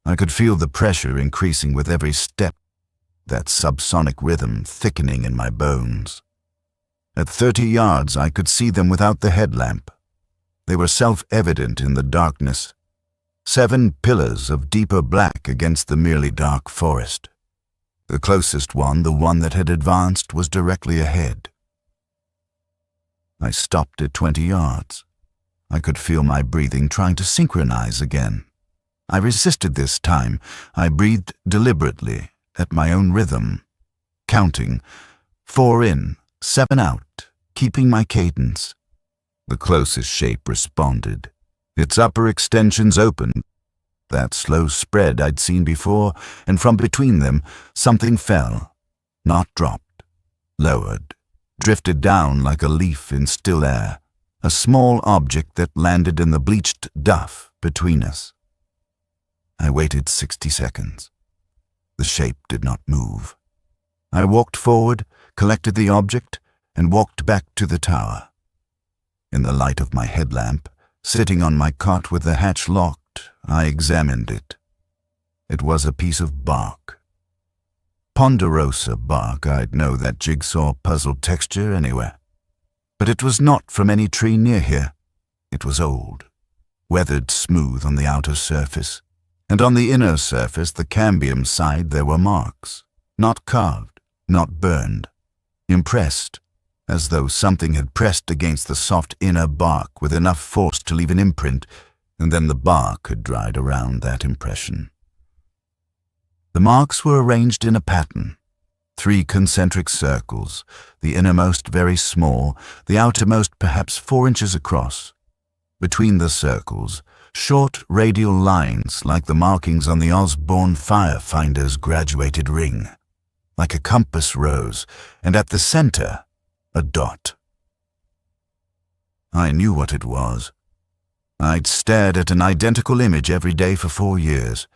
I could feel the pressure increasing with every step, that subsonic rhythm thickening in my bones. At 30 yards, I could see them without the headlamp. They were self-evident in the darkness. 7 pillars of deeper black against the merely dark forest. The closest one, the one that had advanced, was directly ahead. I stopped at 20 yards. I could feel my breathing trying to synchronize again. I resisted this time. I breathed deliberately, at my own rhythm, counting, 4 in, 7 out, keeping my cadence. The closest shape responded. Its upper extensions opened, that slow spread I'd seen before, and from between them something fell, not dropped, lowered, drifted down like a leaf in still air, a small object that landed in the bleached duff between us. I waited 60 seconds. The shape did not move. I walked forward, collected the object, and walked back to the tower. In the light of my headlamp, sitting on my cot with the hatch locked, I examined it. It was a piece of bark. Ponderosa bark. I'd know that jigsaw puzzle texture anywhere. But it was not from any tree near here. It was old, weathered smooth on the outer surface, and on the inner surface, the cambium side, there were marks, not carved, not burned, impressed, as though something had pressed against the soft inner bark with enough force to leave an imprint, and then the bark had dried around that impression. The marks were arranged in a pattern. 3 concentric circles, the innermost very small, the outermost perhaps 4 inches across. Between the circles, short radial lines like the markings on the Osborne firefinder's graduated ring, like a compass rose, and at the center, a dot. I knew what it was. I'd stared at an identical image every day for 4 years.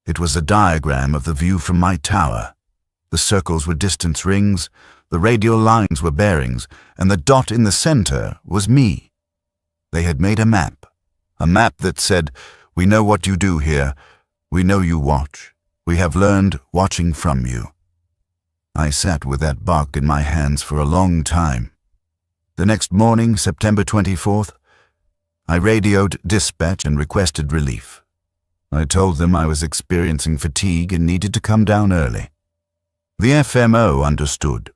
It was a diagram of the view from my tower. The circles were distance rings, the radial lines were bearings, and the dot in the center was me. They had made a map that said, "We know what you do here. We know you watch. We have learned watching from you." I sat with that bark in my hands for a long time. The next morning, September 24th, I radioed dispatch and requested relief. I told them I was experiencing fatigue and needed to come down early. The FMO understood.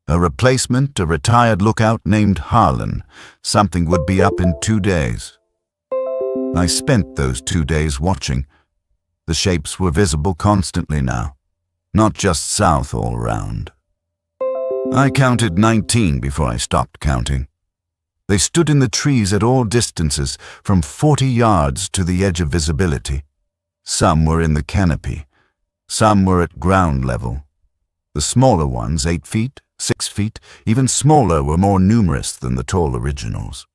A replacement, a retired lookout named Harlan. Something would be up in 2 days. I spent those 2 days watching. The shapes were visible constantly now, not just south all round. I counted 19 before I stopped counting. They stood in the trees at all distances, from 40 yards to the edge of visibility. Some were in the canopy. Some were at ground level. The smaller ones, 8 feet, 6 feet, even smaller, were more numerous than the tall originals.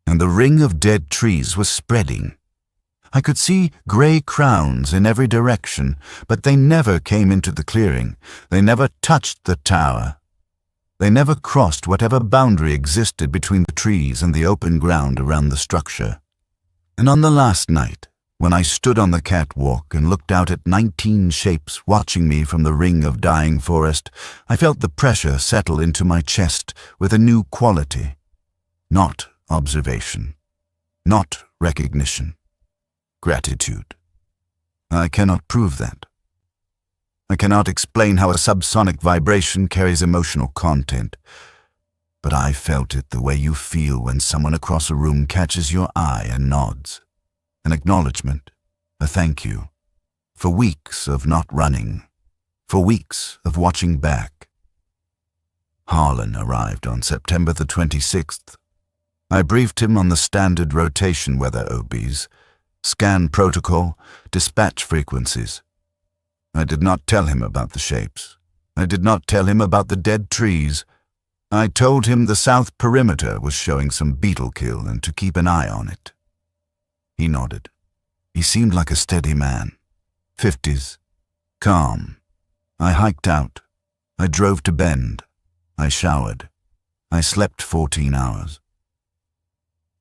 And the ring of dead trees was spreading. I could see grey crowns in every direction, but they never came into the clearing. They never touched the tower. They never crossed whatever boundary existed between the trees and the open ground around the structure. And on the last night, when I stood on the catwalk and looked out at 19 shapes watching me from the ring of dying forest, I felt the pressure settle into my chest with a new quality. Not observation. Not recognition. Gratitude. I cannot prove that. I cannot explain how a subsonic vibration carries emotional content, but I felt it the way you feel when someone across a room catches your eye and nods. An acknowledgement, a thank you, for weeks of not running, for weeks of watching back. Harlan arrived on September the 26th. I briefed him on the standard rotation weather OBs, scan protocol, dispatch frequencies. I did not tell him about the shapes. I did not tell him about the dead trees. I told him the south perimeter was showing some beetle kill and to keep an eye on it. He nodded. He seemed like a steady man. 50s. Calm. I hiked out. I drove to Bend. I showered. I slept 14 hours.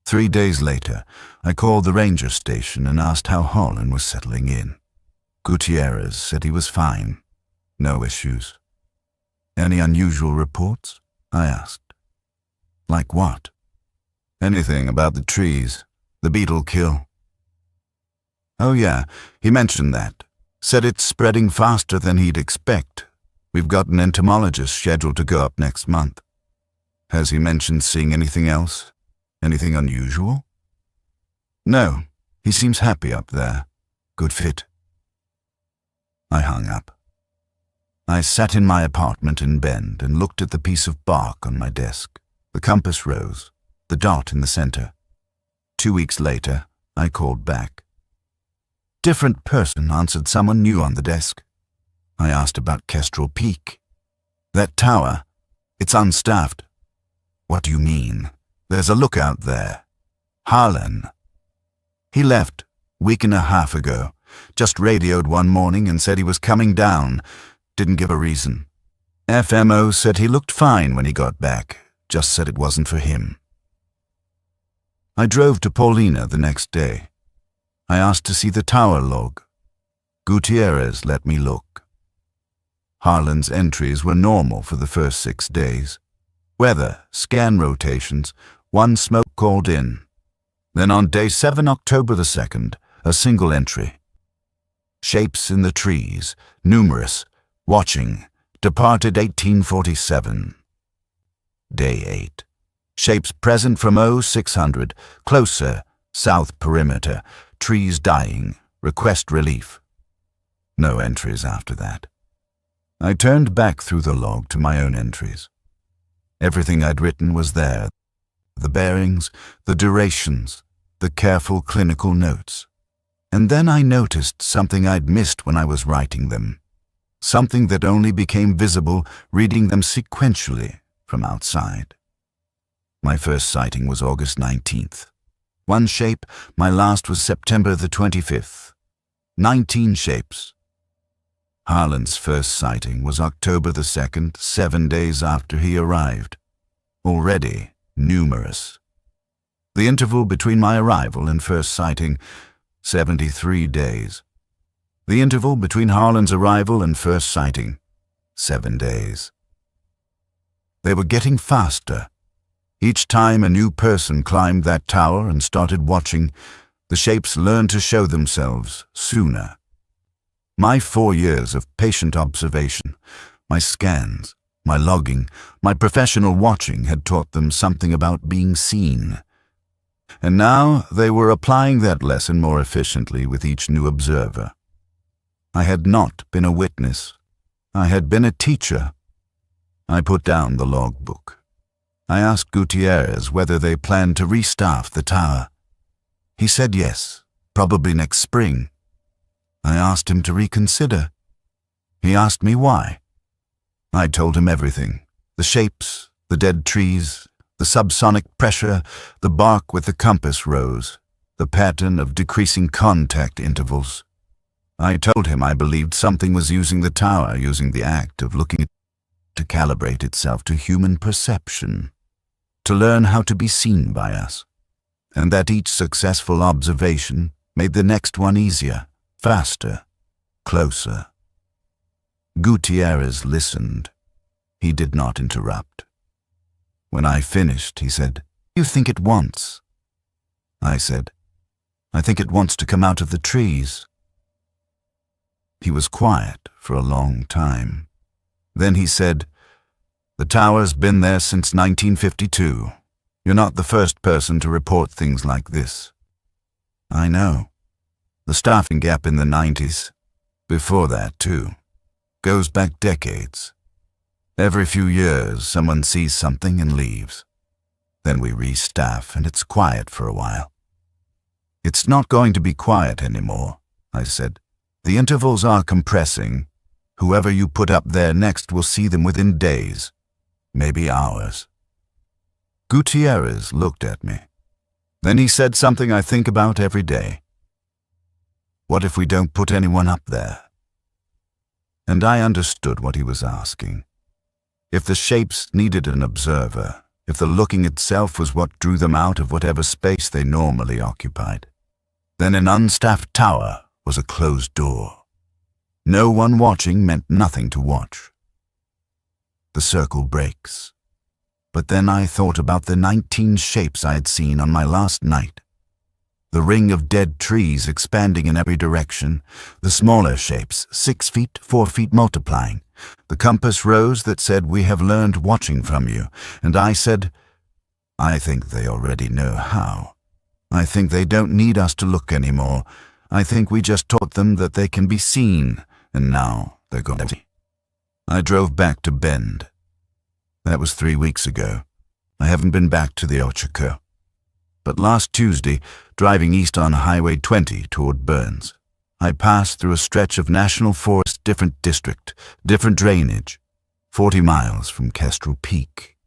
3 days later, I called the ranger station and asked how Harlan was settling in. Gutierrez said he was fine. No issues. Any unusual reports? I asked. Like what? Anything about the trees, the beetle kill. Oh yeah, he mentioned that. Said it's spreading faster than he'd expect. We've got an entomologist scheduled to go up next month. Has he mentioned seeing anything else? Anything unusual? No, he seems happy up there. Good fit. I hung up. I sat in my apartment in Bend and looked at the piece of bark on my desk, the compass rose, the dot in the center. 2 weeks later, I called back. Different person answered someone new on the desk. I asked about Kestrel Peak. That tower, it's unstaffed. What do you mean? There's a lookout there. Harlan. He left, week and a half ago. Just radioed one morning and said he was coming down. Didn't give a reason. FMO said he looked fine when he got back. Just said it wasn't for him. I drove to Paulina the next day. I asked to see the tower log. Gutierrez let me look. Harlan's entries were normal for the first 6 days. Weather, scan rotations, 1 smoke called in. Then on day 7, October the 2nd, a single entry. Shapes in the trees, numerous, watching, departed 1847. Day 8. Shapes present from 0600, closer, south perimeter, trees dying, request relief. No entries after that. I turned back through the log to my own entries. Everything I'd written was there. The bearings, the durations, the careful clinical notes. And then I noticed something I'd missed when I was writing them. Something that only became visible reading them sequentially from outside. My first sighting was August 19th. One shape, my last was September the 25th. 19 shapes. Harlan's first sighting was October the 2nd, 7 days after he arrived. Already numerous. The interval between my arrival and first sighting, 73 days. The interval between Harlan's arrival and first sighting, 7 days. They were getting faster. Each time a new person climbed that tower and started watching, the shapes learned to show themselves sooner. My 4 years of patient observation, my scans, my logging, my professional watching had taught them something about being seen. And now they were applying that lesson more efficiently with each new observer. I had not been a witness. I had been a teacher. I put down the logbook. I asked Gutierrez whether they planned to restaff the tower. He said yes, probably next spring. I asked him to reconsider. He asked me why. I told him everything. The shapes, the dead trees, the subsonic pressure, the bark with the compass rose, the pattern of decreasing contact intervals. I told him I believed something was using the tower, using the act of looking at it to calibrate itself to human perception, to learn how to be seen by us, and that each successful observation made the next one easier, faster, closer. Gutierrez listened. He did not interrupt. When I finished, he said, "You think it wants?" I said, "I think it wants to come out of the trees." He was quiet for a long time. Then he said, "The tower's been there since 1952. You're not the first person to report things like this." I know. The staffing gap in the 90s, before that too, goes back decades. Every few years, someone sees something and leaves. Then we restaff and it's quiet for a while. "It's not going to be quiet anymore," I said. "The intervals are compressing. Whoever you put up there next will see them within days, maybe hours." Gutierrez looked at me. Then he said something I think about every day. "What if we don't put anyone up there?" And I understood what he was asking. If the shapes needed an observer, if the looking itself was what drew them out of whatever space they normally occupied, then an unstaffed tower was a closed door. No one watching meant nothing to watch. The circle breaks. But then I thought about the 19 shapes I had seen on my last night. The ring of dead trees expanding in every direction, the smaller shapes, 6 feet, 4 feet multiplying, the compass rose that said, "We have learned watching from you," and I said, "I think they already know how. I think they don't need us to look anymore. I think we just taught them that they can be seen, and now they're going to see." I drove back to Bend. That was 3 weeks ago. I haven't been back to the Ochako. But last Tuesday, driving east on Highway 20 toward Burns, I passed through a stretch of National Forest, different district, different drainage, 40 miles from Kestrel Peak.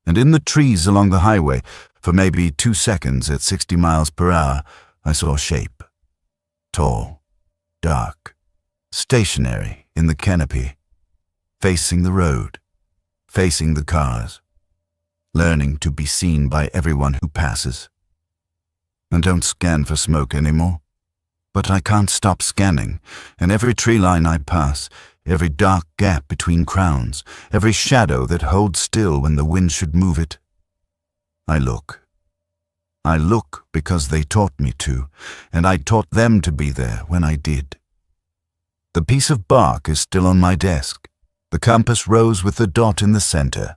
And in the trees along the highway, for maybe 2 seconds at 60 miles per hour, I saw a shape. Tall, dark, stationary in the canopy, facing the road, facing the cars, learning to be seen by everyone who passes. And don't scan for smoke anymore. But I can't stop scanning, and every tree line I pass, every dark gap between crowns, every shadow that holds still when the wind should move it. I look. I look because they taught me to, and I taught them to be there when I did. The piece of bark is still on my desk, the compass rose with the dot in the center.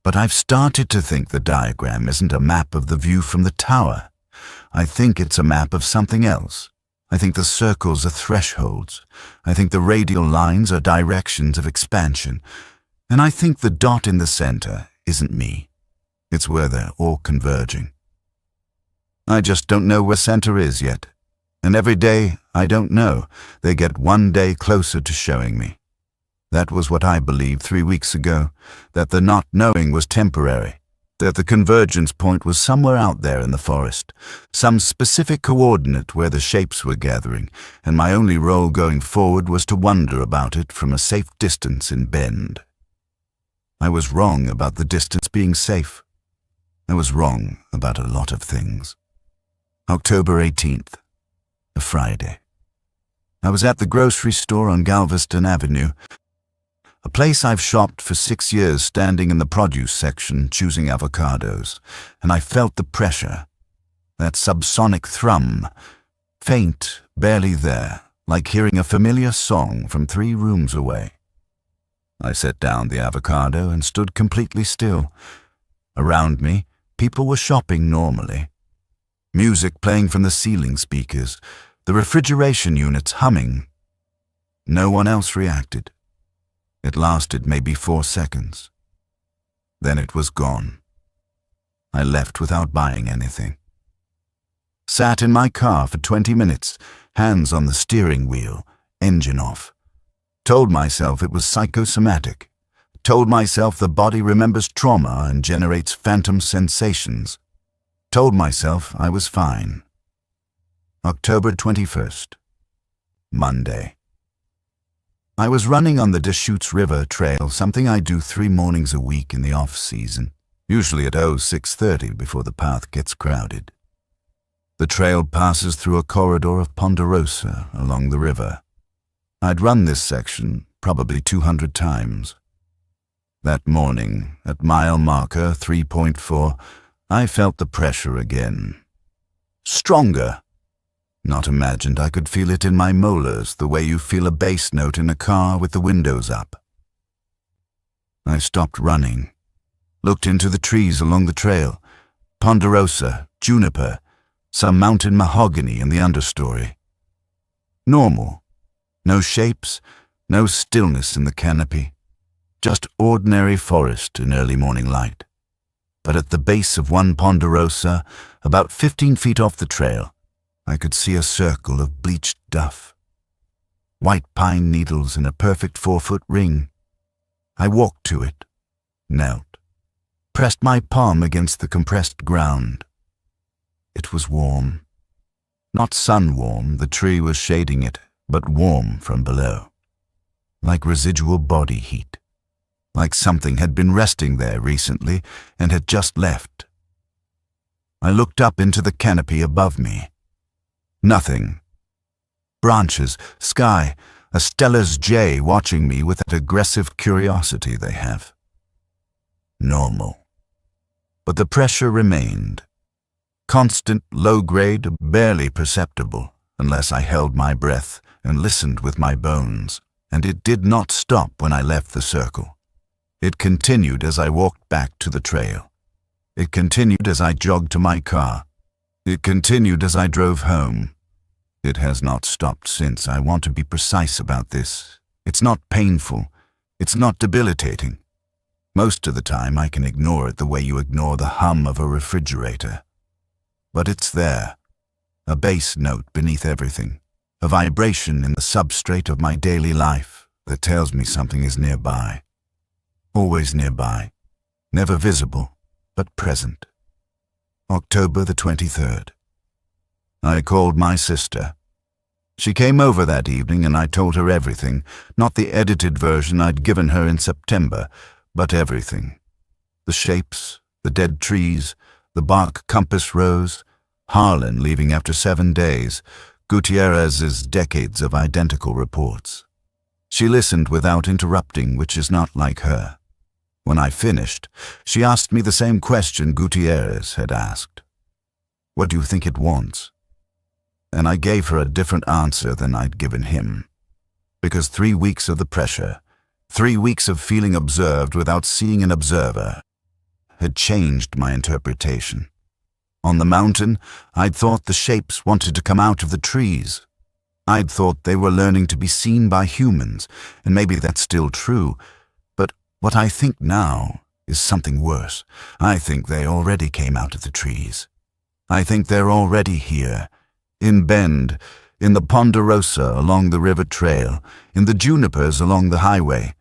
But I've started to think the diagram isn't a map of the view from the tower. I think it's a map of something else, I think the circles are thresholds. I think the radial lines are directions of expansion. And I think the dot in the center isn't me. It's where they're all converging. I just don't know where center is yet. And every day I don't know, they get one day closer to showing me. That was what I believed 3 weeks ago, that the not knowing was temporary, that the convergence point was somewhere out there in the forest, some specific coordinate where the shapes were gathering, and my only role going forward was to wonder about it from a safe distance in Bend. I was wrong about the distance being safe. I was wrong about a lot of things. October 18th, a Friday. I was at the grocery store on Galveston Avenue, a place I've shopped for 6 years, standing in the produce section choosing avocados, and I felt the pressure, that subsonic thrum, faint, barely there, like hearing a familiar song from 3 rooms away. I set down the avocado and stood completely still. Around me, people were shopping normally. Music playing from the ceiling speakers, the refrigeration units humming. No one else reacted. It lasted maybe 4 seconds. Then it was gone. I left without buying anything. Sat in my car for 20 minutes, hands on the steering wheel, engine off. Told myself it was psychosomatic. Told myself the body remembers trauma and generates phantom sensations. Told myself I was fine. October 21st, Monday. I was running on the Deschutes River Trail, something I do 3 mornings a week in the off-season, usually at 6:30 before the path gets crowded. The trail passes through a corridor of ponderosa along the river. I'd run this section probably 200 times. That morning, at mile marker 3.4, I felt the pressure again. Stronger. Not imagined I could feel it in my molars, the way you feel a bass note in a car with the windows up. I stopped running, looked into the trees along the trail, ponderosa, juniper, some mountain mahogany in the understory. Normal. No shapes, no stillness in the canopy. Just ordinary forest in early morning light. But at the base of one ponderosa, about 15 feet off the trail, I could see a circle of bleached duff. White pine needles in a perfect 4-foot ring. I walked to it, knelt, pressed my palm against the compressed ground. It was warm. Not sun-warm, the tree was shading it, but warm from below. Like residual body heat. Like something had been resting there recently and had just left. I looked up into the canopy above me. Nothing. Branches, sky, a Steller's jay watching me with that aggressive curiosity they have. Normal. But the pressure remained. Constant, low-grade, barely perceptible, unless I held my breath and listened with my bones, and it did not stop when I left the circle. It continued as I walked back to the trail. It continued as I jogged to my car. It continued as I drove home. It has not stopped since. I want to be precise about this. It's not painful. It's not debilitating. Most of the time I can ignore it the way you ignore the hum of a refrigerator. But it's there, a bass note beneath everything, a vibration in the substrate of my daily life that tells me something is nearby. Always nearby, never visible, but present. October the 23rd. I called my sister. She came over that evening and I told her everything, not the edited version I'd given her in September, but everything. The shapes, the dead trees, the bark compass rose, Harlan leaving after 7 days, Gutierrez's decades of identical reports. She listened without interrupting, which is not like her. When I finished, she asked me the same question Gutierrez had asked. What do you think it wants? And I gave her a different answer than I'd given him. Because 3 weeks of the pressure, 3 weeks of feeling observed without seeing an observer, had changed my interpretation. On the mountain, I'd thought the shapes wanted to come out of the trees. I'd thought they were learning to be seen by humans, and maybe that's still true, but what I think now is something worse. I think they already came out of the trees. I think they're already here, in Bend, in the Ponderosa along the river trail, in the junipers along the highway,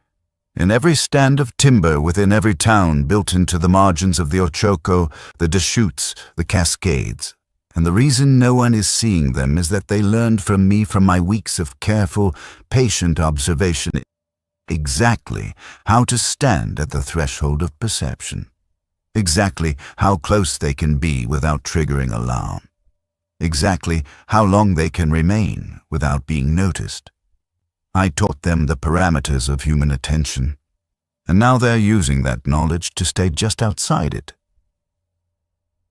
in every stand of timber within every town built into the margins of the Ochoco, the Deschutes, the Cascades. And the reason no one is seeing them is that they learned from me from my weeks of careful, patient observation exactly how to stand at the threshold of perception, exactly how close they can be without triggering alarm, exactly how long they can remain without being noticed. I taught them the parameters of human attention, and now they're using that knowledge to stay just outside it.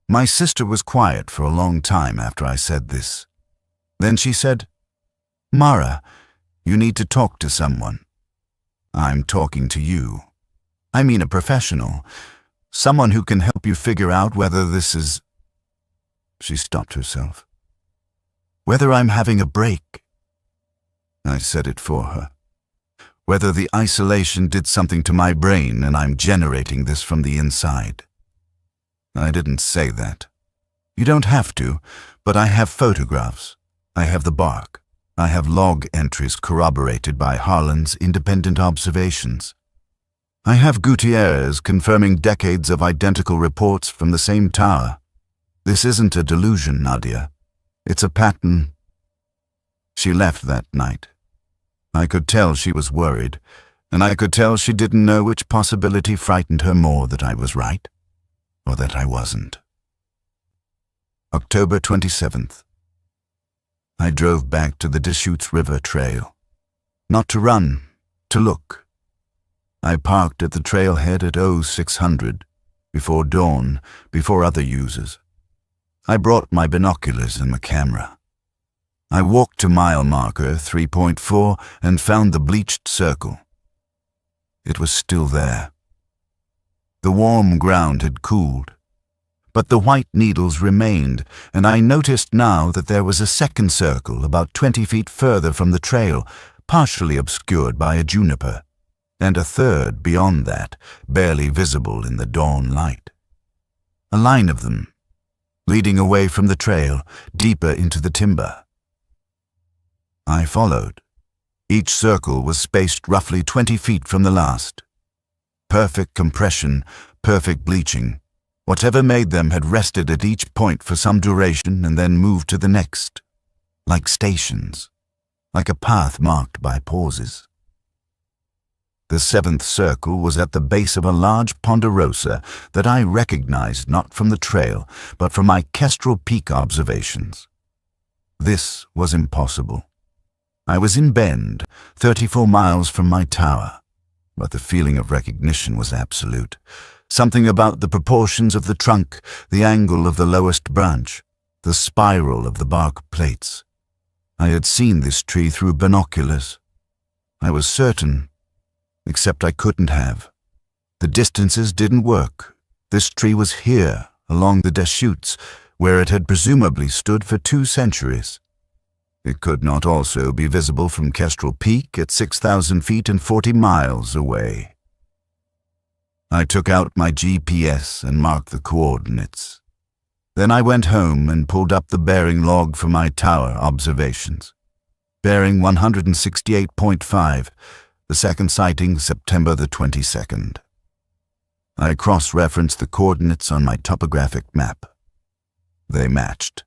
My sister was quiet for a long time after I said this. Then she said, "Mara, you need to talk to someone." "I'm talking to you. I mean a professional. Someone who can help you figure out whether this is—" She stopped herself. "Whether I'm having a break." I said it for her. Whether the isolation did something to my brain and I'm generating this from the inside. I didn't say that. You don't have to, but I have photographs. I have the bark. I have log entries corroborated by Harlan's independent observations. I have Gutierrez confirming decades of identical reports from the same tower. This isn't a delusion, Nadia. It's a pattern. She left that night. I could tell she was worried, and I could tell she didn't know which possibility frightened her more, that I was right or that I wasn't. October 27th. I drove back to the Deschutes River Trail. Not to run, to look. I parked at the trailhead at 0600, before dawn, before other users. I brought my binoculars and my camera. I walked to mile marker 3.4 and found the bleached circle. It was still there. The warm ground had cooled, but the white needles remained, and I noticed now that there was a second circle about 20 feet further from the trail, partially obscured by a juniper, and a third beyond that, barely visible in the dawn light. A line of them, leading away from the trail, deeper into the timber. I followed. Each circle was spaced roughly 20 feet from the last. Perfect compression, perfect bleaching. Whatever made them had rested at each point for some duration and then moved to the next, like stations, like a path marked by pauses. The seventh circle was at the base of a large ponderosa that I recognized not from the trail, but from my Kestrel Peak observations. This was impossible. I was in Bend, 34 miles from my tower, but the feeling of recognition was absolute. Something about the proportions of the trunk, the angle of the lowest branch, the spiral of the bark plates. I had seen this tree through binoculars. I was certain, except I couldn't have. The distances didn't work. This tree was here, along the Deschutes, where it had presumably stood for 2 centuries. It could not also be visible from Kestrel Peak at 6,000 feet and 40 miles away. I took out my GPS and marked the coordinates. Then I went home and pulled up the bearing log for my tower observations. Bearing 168.5, the second sighting September the 22nd. I cross-referenced the coordinates on my topographic map. They matched.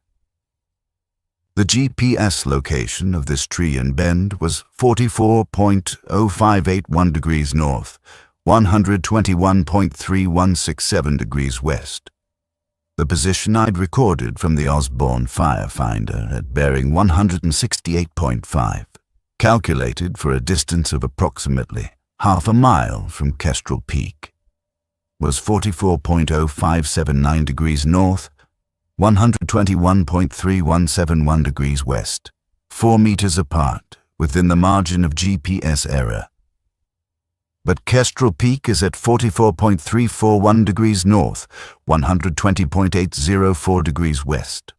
The GPS location of this tree in Bend was 44.0581 degrees north, 121.3167 degrees west. The position I'd recorded from the Osborne Firefinder at bearing 168.5, calculated for a distance of approximately half a mile from Kestrel Peak, was 44.0579 degrees north, 121.3171 degrees west, 4 meters apart, within the margin of GPS error. But Kestrel Peak is at 44.341 degrees north, 120.804 degrees west,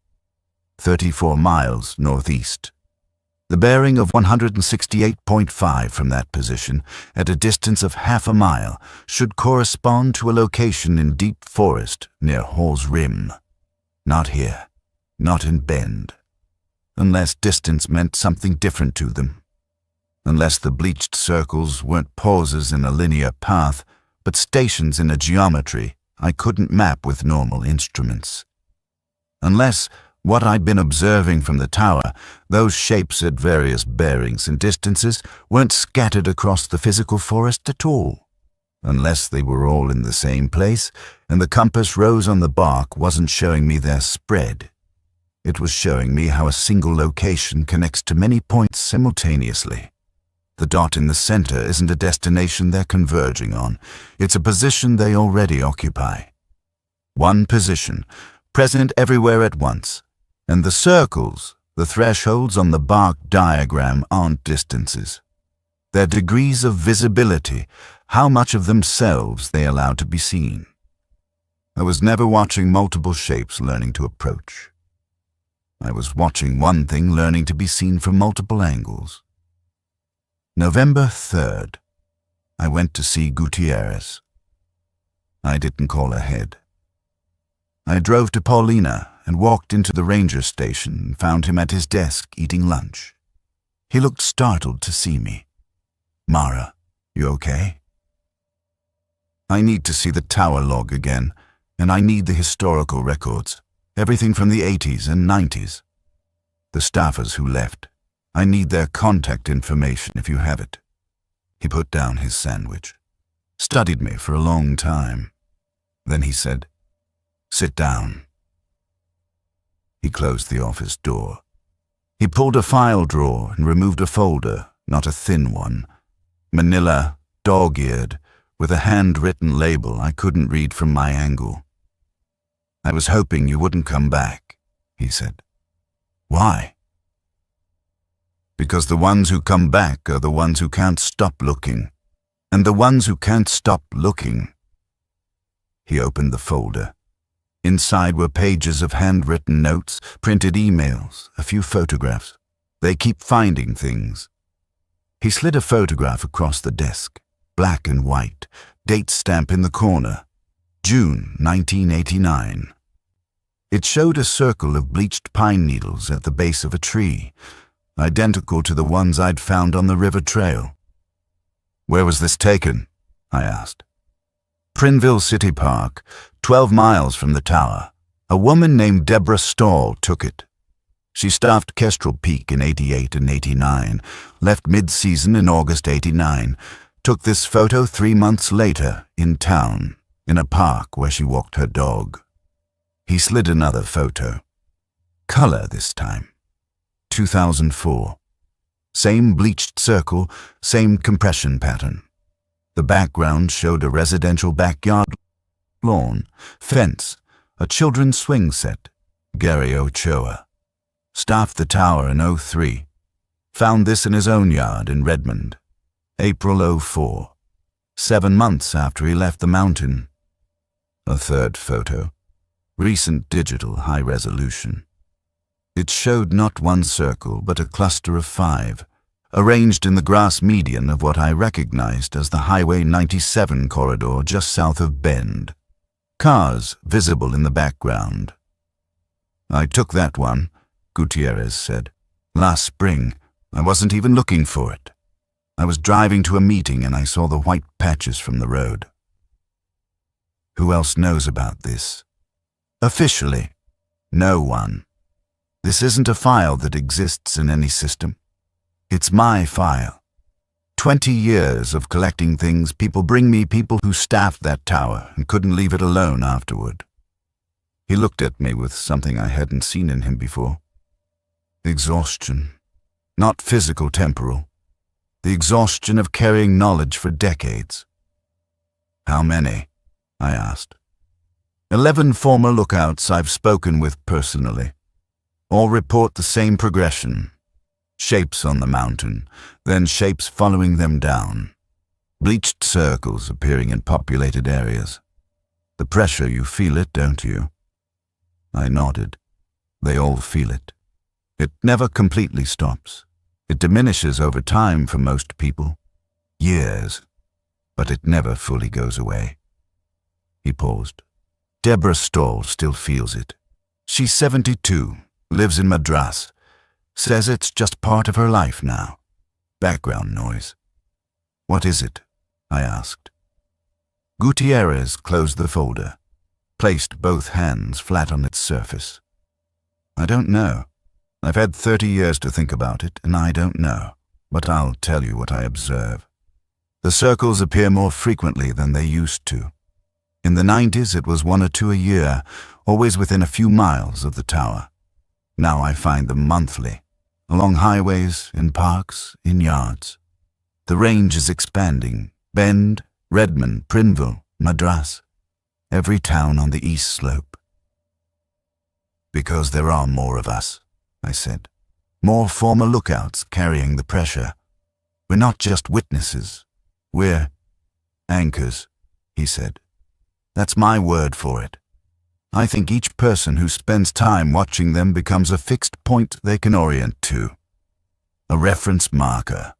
34 miles northeast. The bearing of 168.5 from that position, at a distance of half a mile, should correspond to a location in deep forest near Hall's Rim. Not here, not in Bend. Unless distance meant something different to them. Unless the bleached circles weren't pauses in a linear path, but stations in a geometry I couldn't map with normal instruments. Unless what I'd been observing from the tower, those shapes at various bearings and distances, weren't scattered across the physical forest at all. Unless they were all in the same place, and the compass rose on the bark wasn't showing me their spread. It was showing me how a single location connects to many points simultaneously. The dot in the center isn't a destination they're converging on. It's a position they already occupy. One position, present everywhere at once. And the circles, the thresholds on the bark diagram, aren't distances. They're degrees of visibility, how much of themselves they allow to be seen. I was never watching multiple shapes learning to approach. I was watching one thing learning to be seen from multiple angles. November 3rd. I went to see Gutierrez. I didn't call ahead. I drove to Paulina and walked into the ranger station and found him at his desk eating lunch. He looked startled to see me. "Mara, you okay?" "I need to see the tower log again, and I need the historical records, everything from the 80s and 90s. The staffers who left. I need their contact information if you have it." He put down his sandwich, studied me for a long time. Then he said, "Sit down." He closed the office door. He pulled a file drawer and removed a folder, not a thin one, manila, dog-eared, with a handwritten label I couldn't read from my angle. "I was hoping you wouldn't come back," he said. "Why?" "Because the ones who come back are the ones who can't stop looking, and the ones who can't stop looking." He opened the folder. Inside were pages of handwritten notes, printed emails, a few photographs. They keep finding things. He slid a photograph across the desk, black and white, date stamp in the corner, June 1989. It showed a circle of bleached pine needles at the base of a tree, identical to the ones I'd found on the river trail. "Where was this taken?" I asked. "Prinville City Park, 12 miles from the tower. A woman named Deborah Stahl took it. She staffed Kestrel Peak in 88 and 89, left mid-season in August 89, took this photo 3 months later, in town, in a park where she walked her dog." He slid another photo. Color this time. 2004. Same bleached circle, same compression pattern. The background showed a residential backyard, lawn, fence, a children's swing set. Gary Ochoa. Staffed the tower in 03. Found this in his own yard in Redmond. April 04. 7 months after he left the mountain. A third photo. Recent digital high resolution. It showed not one circle, but a cluster of 5, arranged in the grass median of what I recognized as the Highway 97 corridor just south of Bend. Cars visible in the background. "I took that one," Gutierrez said. "Last spring. I wasn't even looking for it. I was driving to a meeting and I saw the white patches from the road." Who else knows about this? Officially, no one. This isn't a file that exists in any system. It's my file. 20 years of collecting things people bring me, people who staffed that tower and couldn't leave it alone afterward. He looked at me with something I hadn't seen in him before. Exhaustion. Not physical, temporal. The exhaustion of carrying knowledge for decades. "How many?" I asked. 11 former lookouts I've spoken with personally. All report the same progression. Shapes on the mountain, then shapes following them down. Bleached circles appearing in populated areas. The pressure, you feel it, don't you? I nodded. They all feel it. It never completely stops. It diminishes over time for most people. Years. But it never fully goes away. He paused. Deborah Stoll still feels it. She's 72, lives in Madras. Says it's just part of her life now. Background noise. What is it? I asked. Gutierrez closed the folder, placed both hands flat on its surface. I don't know. I've had 30 years to think about it, and I don't know. But I'll tell you what I observe. The circles appear more frequently than they used to. In the 90s, it was 1 or 2 a year, always within a few miles of the tower. Now I find them monthly, along highways, in parks, in yards. The range is expanding. Bend, Redmond, Prinville, Madras. Every town on the east slope. Because there are more of us, I said. More former lookouts carrying the pressure. We're not just witnesses. We're anchors, he said. That's my word for it. I think each person who spends time watching them becomes a fixed point they can orient to. A reference marker.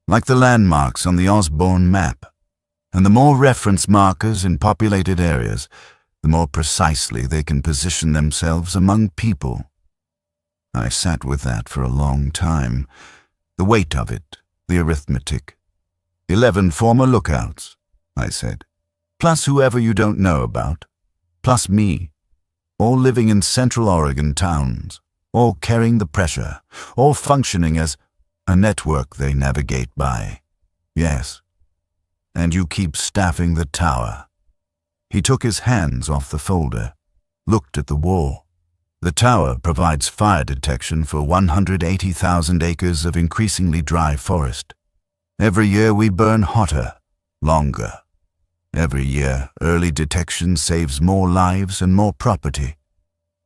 Like the landmarks on the Osborne map. And the more reference markers in populated areas, the more precisely they can position themselves among people. I sat with that for a long time. The weight of it, the arithmetic. 11 former lookouts, I said. Plus whoever you don't know about. Plus me. All living in Central Oregon towns. All carrying the pressure. All functioning as a network they navigate by. Yes. And you keep staffing the tower. He took his hands off the folder, looked at the wall. The tower provides fire detection for 180,000 acres of increasingly dry forest. Every year we burn hotter, longer. Every year, early detection saves more lives and more property.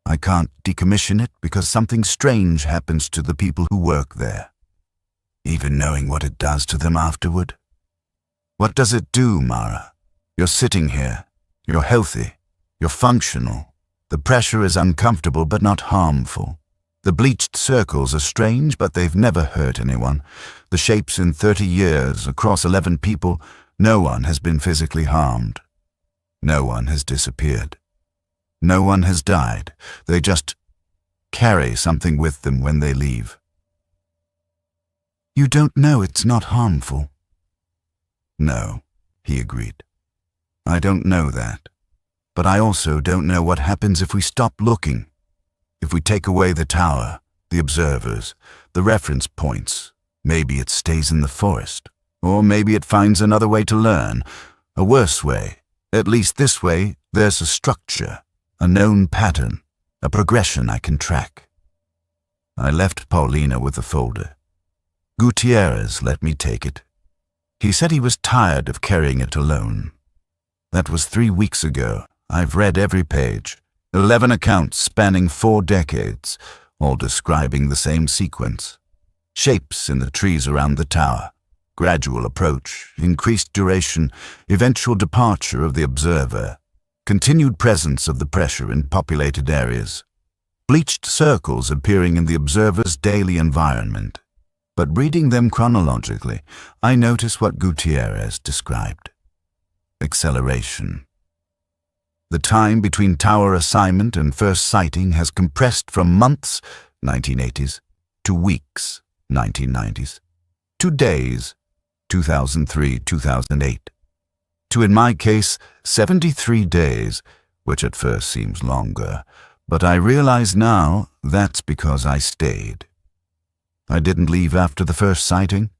I can't decommission it because something strange happens to the people who work there. Even knowing what it does to them afterward. What does it do, Mara? You're sitting here. You're healthy. You're functional. The pressure is uncomfortable but not harmful. The bleached circles are strange, but they've never hurt anyone. The shapes in 30 years, across 11 people, no one has been physically harmed. No one has disappeared. No one has died. They just carry something with them when they leave. You don't know it's not harmful. No, he agreed. I don't know that. But I also don't know what happens if we stop looking. If we take away the tower, the observers, the reference points, maybe it stays in the forest. Or maybe it finds another way to learn, a worse way. At least this way, there's a structure, a known pattern, a progression I can track. I left Paulina with the folder. Gutierrez let me take it. He said he was tired of carrying it alone. That was 3 weeks ago. I've read every page. 11 accounts spanning 4 decades, all describing the same sequence. Shapes in the trees around the tower. Gradual approach, increased duration, eventual departure of the observer, continued presence of the pressure in populated areas, bleached circles appearing in the observer's daily environment. But reading them chronologically, I notice what Gutierrez described. Acceleration. The time between tower assignment and first sighting has compressed from months, 1980s, to weeks, 1990s, to days, 2003-2008, to, in my case, 73 days, which at first seems longer, but I realize now that's because I stayed. I didn't leave after the first sighting.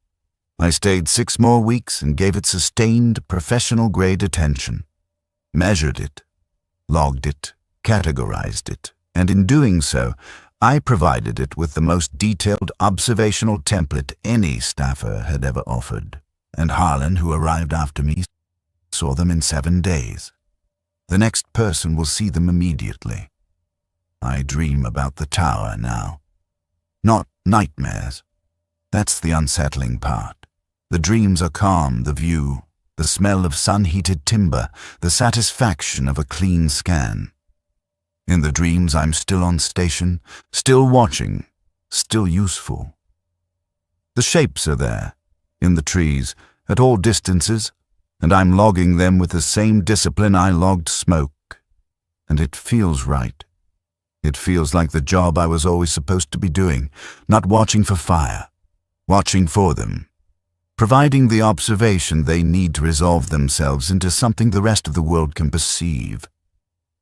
I stayed 6 more weeks and gave it sustained professional-grade attention, measured it, logged it, categorized it, and in doing so, I provided it with the most detailed observational template any staffer had ever offered, and Harlan, who arrived after me, saw them in 7 days. The next person will see them immediately. I dream about the tower now. Not nightmares. That's the unsettling part. The dreams are calm, the view, the smell of sun-heated timber, the satisfaction of a clean scan. In the dreams, I'm still on station, still watching, still useful. The shapes are there, in the trees, at all distances, and I'm logging them with the same discipline I logged smoke. And it feels right. It feels like the job I was always supposed to be doing, not watching for fire, watching for them, providing the observation they need to resolve themselves into something the rest of the world can perceive.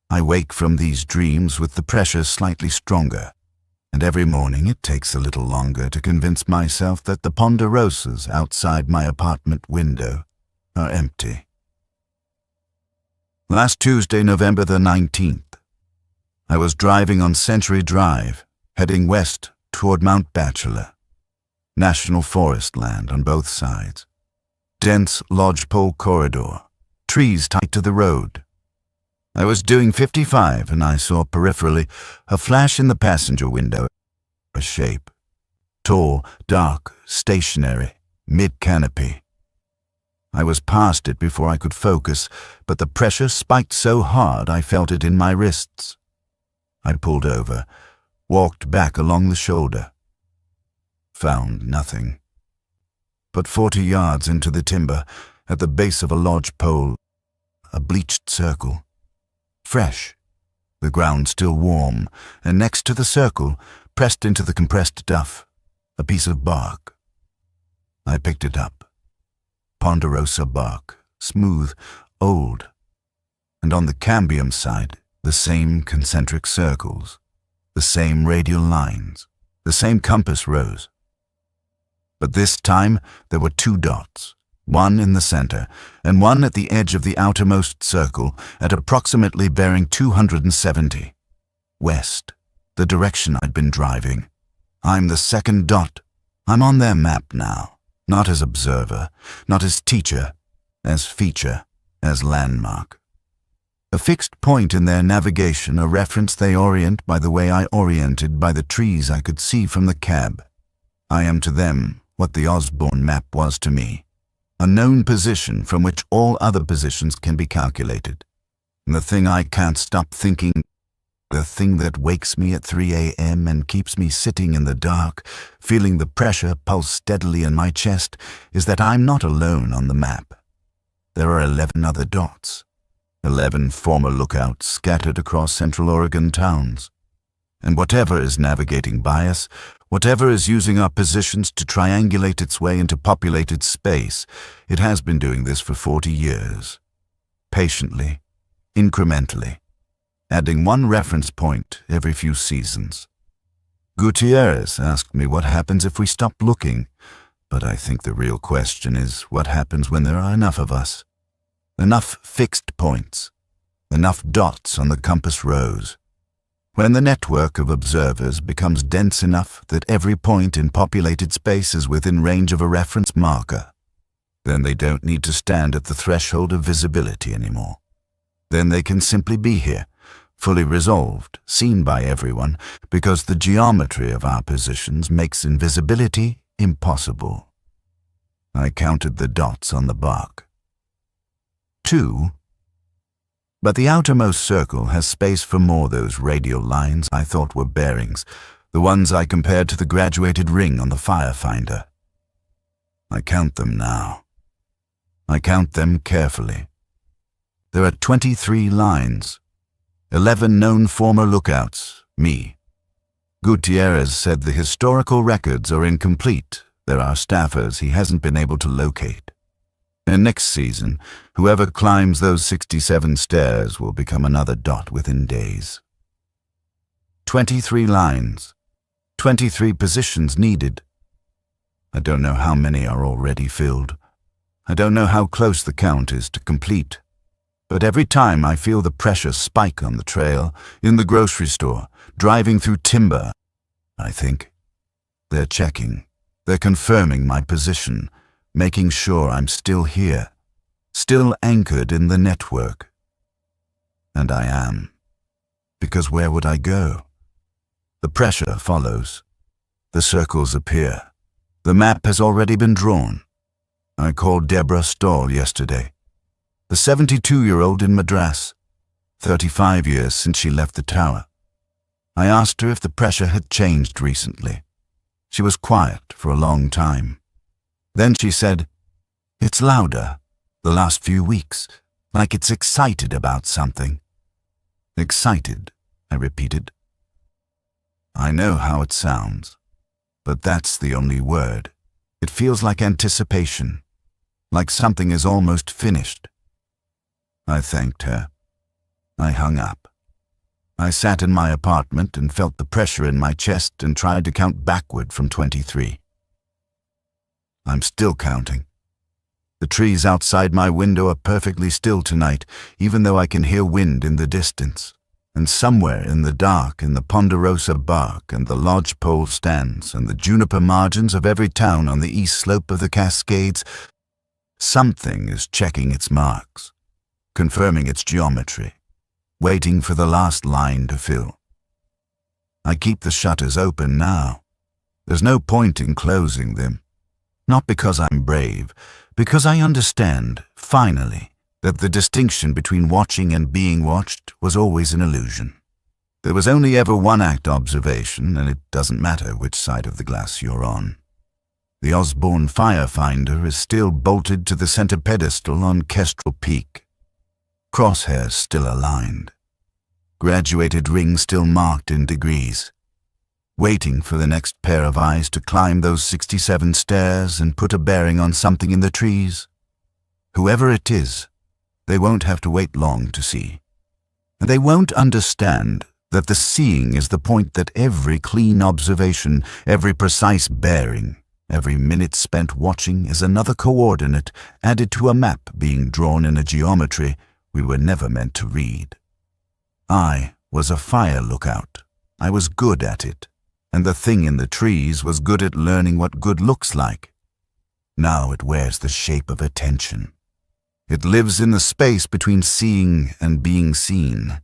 I wake from these dreams with the pressure slightly stronger, and every morning it takes a little longer to convince myself that the ponderosas outside my apartment window are empty. Last Tuesday, November the 19th, I was driving on Century Drive, heading west toward Mount Bachelor. National forest land on both sides. Dense lodgepole corridor, trees tight to the road. I was doing 55 and I saw peripherally a flash in the passenger window, a shape. Tall, dark, stationary, mid-canopy. I was past it before I could focus, but the pressure spiked so hard I felt it in my wrists. I pulled over, walked back along the shoulder. Found nothing. But 40 yards into the timber, at the base of a lodge pole, a bleached circle. Fresh, the ground still warm, and next to the circle, pressed into the compressed duff, a piece of bark. I picked it up. Ponderosa bark, smooth, old, and on the cambium side, the same concentric circles, the same radial lines, the same compass rose. But this time there were 2 dots, one in the center and one at the edge of the outermost circle at approximately bearing 270. West, the direction I'd been driving. I'm the second dot. I'm on their map now, not as observer, not as teacher, as feature, as landmark. A fixed point in their navigation, a reference they orient by the way I oriented by the trees I could see from the cab. I am to them what the Osborne map was to me, a known position from which all other positions can be calculated. And the thing I can't stop thinking, the thing that wakes me at 3 a.m. and keeps me sitting in the dark, feeling the pressure pulse steadily in my chest, is that I'm not alone on the map. There are 11 other dots. 11 former lookouts scattered across Central Oregon towns. And whatever is navigating by us, whatever is using our positions to triangulate its way into populated space, it has been doing this for 40 years. Patiently, incrementally, adding one reference point every few seasons. Gutierrez asked me what happens if we stop looking, but I think the real question is what happens when there are enough of us. Enough fixed points, enough dots on the compass rose. When the network of observers becomes dense enough that every point in populated space is within range of a reference marker, then they don't need to stand at the threshold of visibility anymore. Then they can simply be here, fully resolved, seen by everyone, because the geometry of our positions makes invisibility impossible. I counted the dots on the bark. 2. But the outermost circle has space for more those radial lines I thought were bearings, the ones I compared to the graduated ring on the firefinder. I count them now. I count them carefully. There are 23 lines, 11 known former lookouts, me. Gutierrez said the historical records are incomplete. There are staffers he hasn't been able to locate. And next season, whoever climbs those 67 stairs will become another dot within days. 23 lines, 23 positions needed. I don't know how many are already filled. I don't know how close the count is to complete. But every time I feel the pressure spike on the trail, in the grocery store, driving through timber, I think, they're checking, they're confirming my position, making sure I'm still here, still anchored in the network. And I am. Because where would I go? The pressure follows. The circles appear. The map has already been drawn. I called Deborah Stahl yesterday, the 72-year-old in Madras, 35 years since she left the tower. I asked her if the pressure had changed recently. She was quiet for a long time. Then she said, "It's louder, the last few weeks, like it's excited about something." "Excited," I repeated. "I know how it sounds, but that's the only word. It feels like anticipation, like something is almost finished." I thanked her. I hung up. I sat in my apartment and felt the pressure in my chest and tried to count backward from 23. I'm still counting. The trees outside my window are perfectly still tonight, even though I can hear wind in the distance. And somewhere in the dark, in the ponderosa bark and the lodgepole stands and the juniper margins of every town on the east slope of the Cascades, something is checking its marks, confirming its geometry, waiting for the last line to fill. I keep the shutters open now. There's no point in closing them. Not because I'm brave, because I understand, finally, that the distinction between watching and being watched was always an illusion. There was only ever one act observation, and it doesn't matter which side of the glass you're on. The Osborne Firefinder is still bolted to the center pedestal on Kestrel Peak. Crosshairs still aligned. Graduated ring still marked in degrees. Waiting for the next pair of eyes to climb those 67 stairs and put a bearing on something in the trees. Whoever it is, they won't have to wait long to see. And they won't understand that the seeing is the point that every clean observation, every precise bearing, every minute spent watching is another coordinate added to a map being drawn in a geometry we were never meant to read. I was a fire lookout. I was good at it. And the thing in the trees was good at learning what good looks like. Now it wears the shape of attention. It lives in the space between seeing and being seen.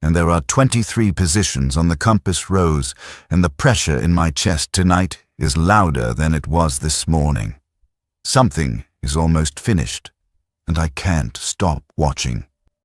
And there are 23 positions on the compass rose, and the pressure in my chest tonight is louder than it was this morning. Something is almost finished, and I can't stop watching.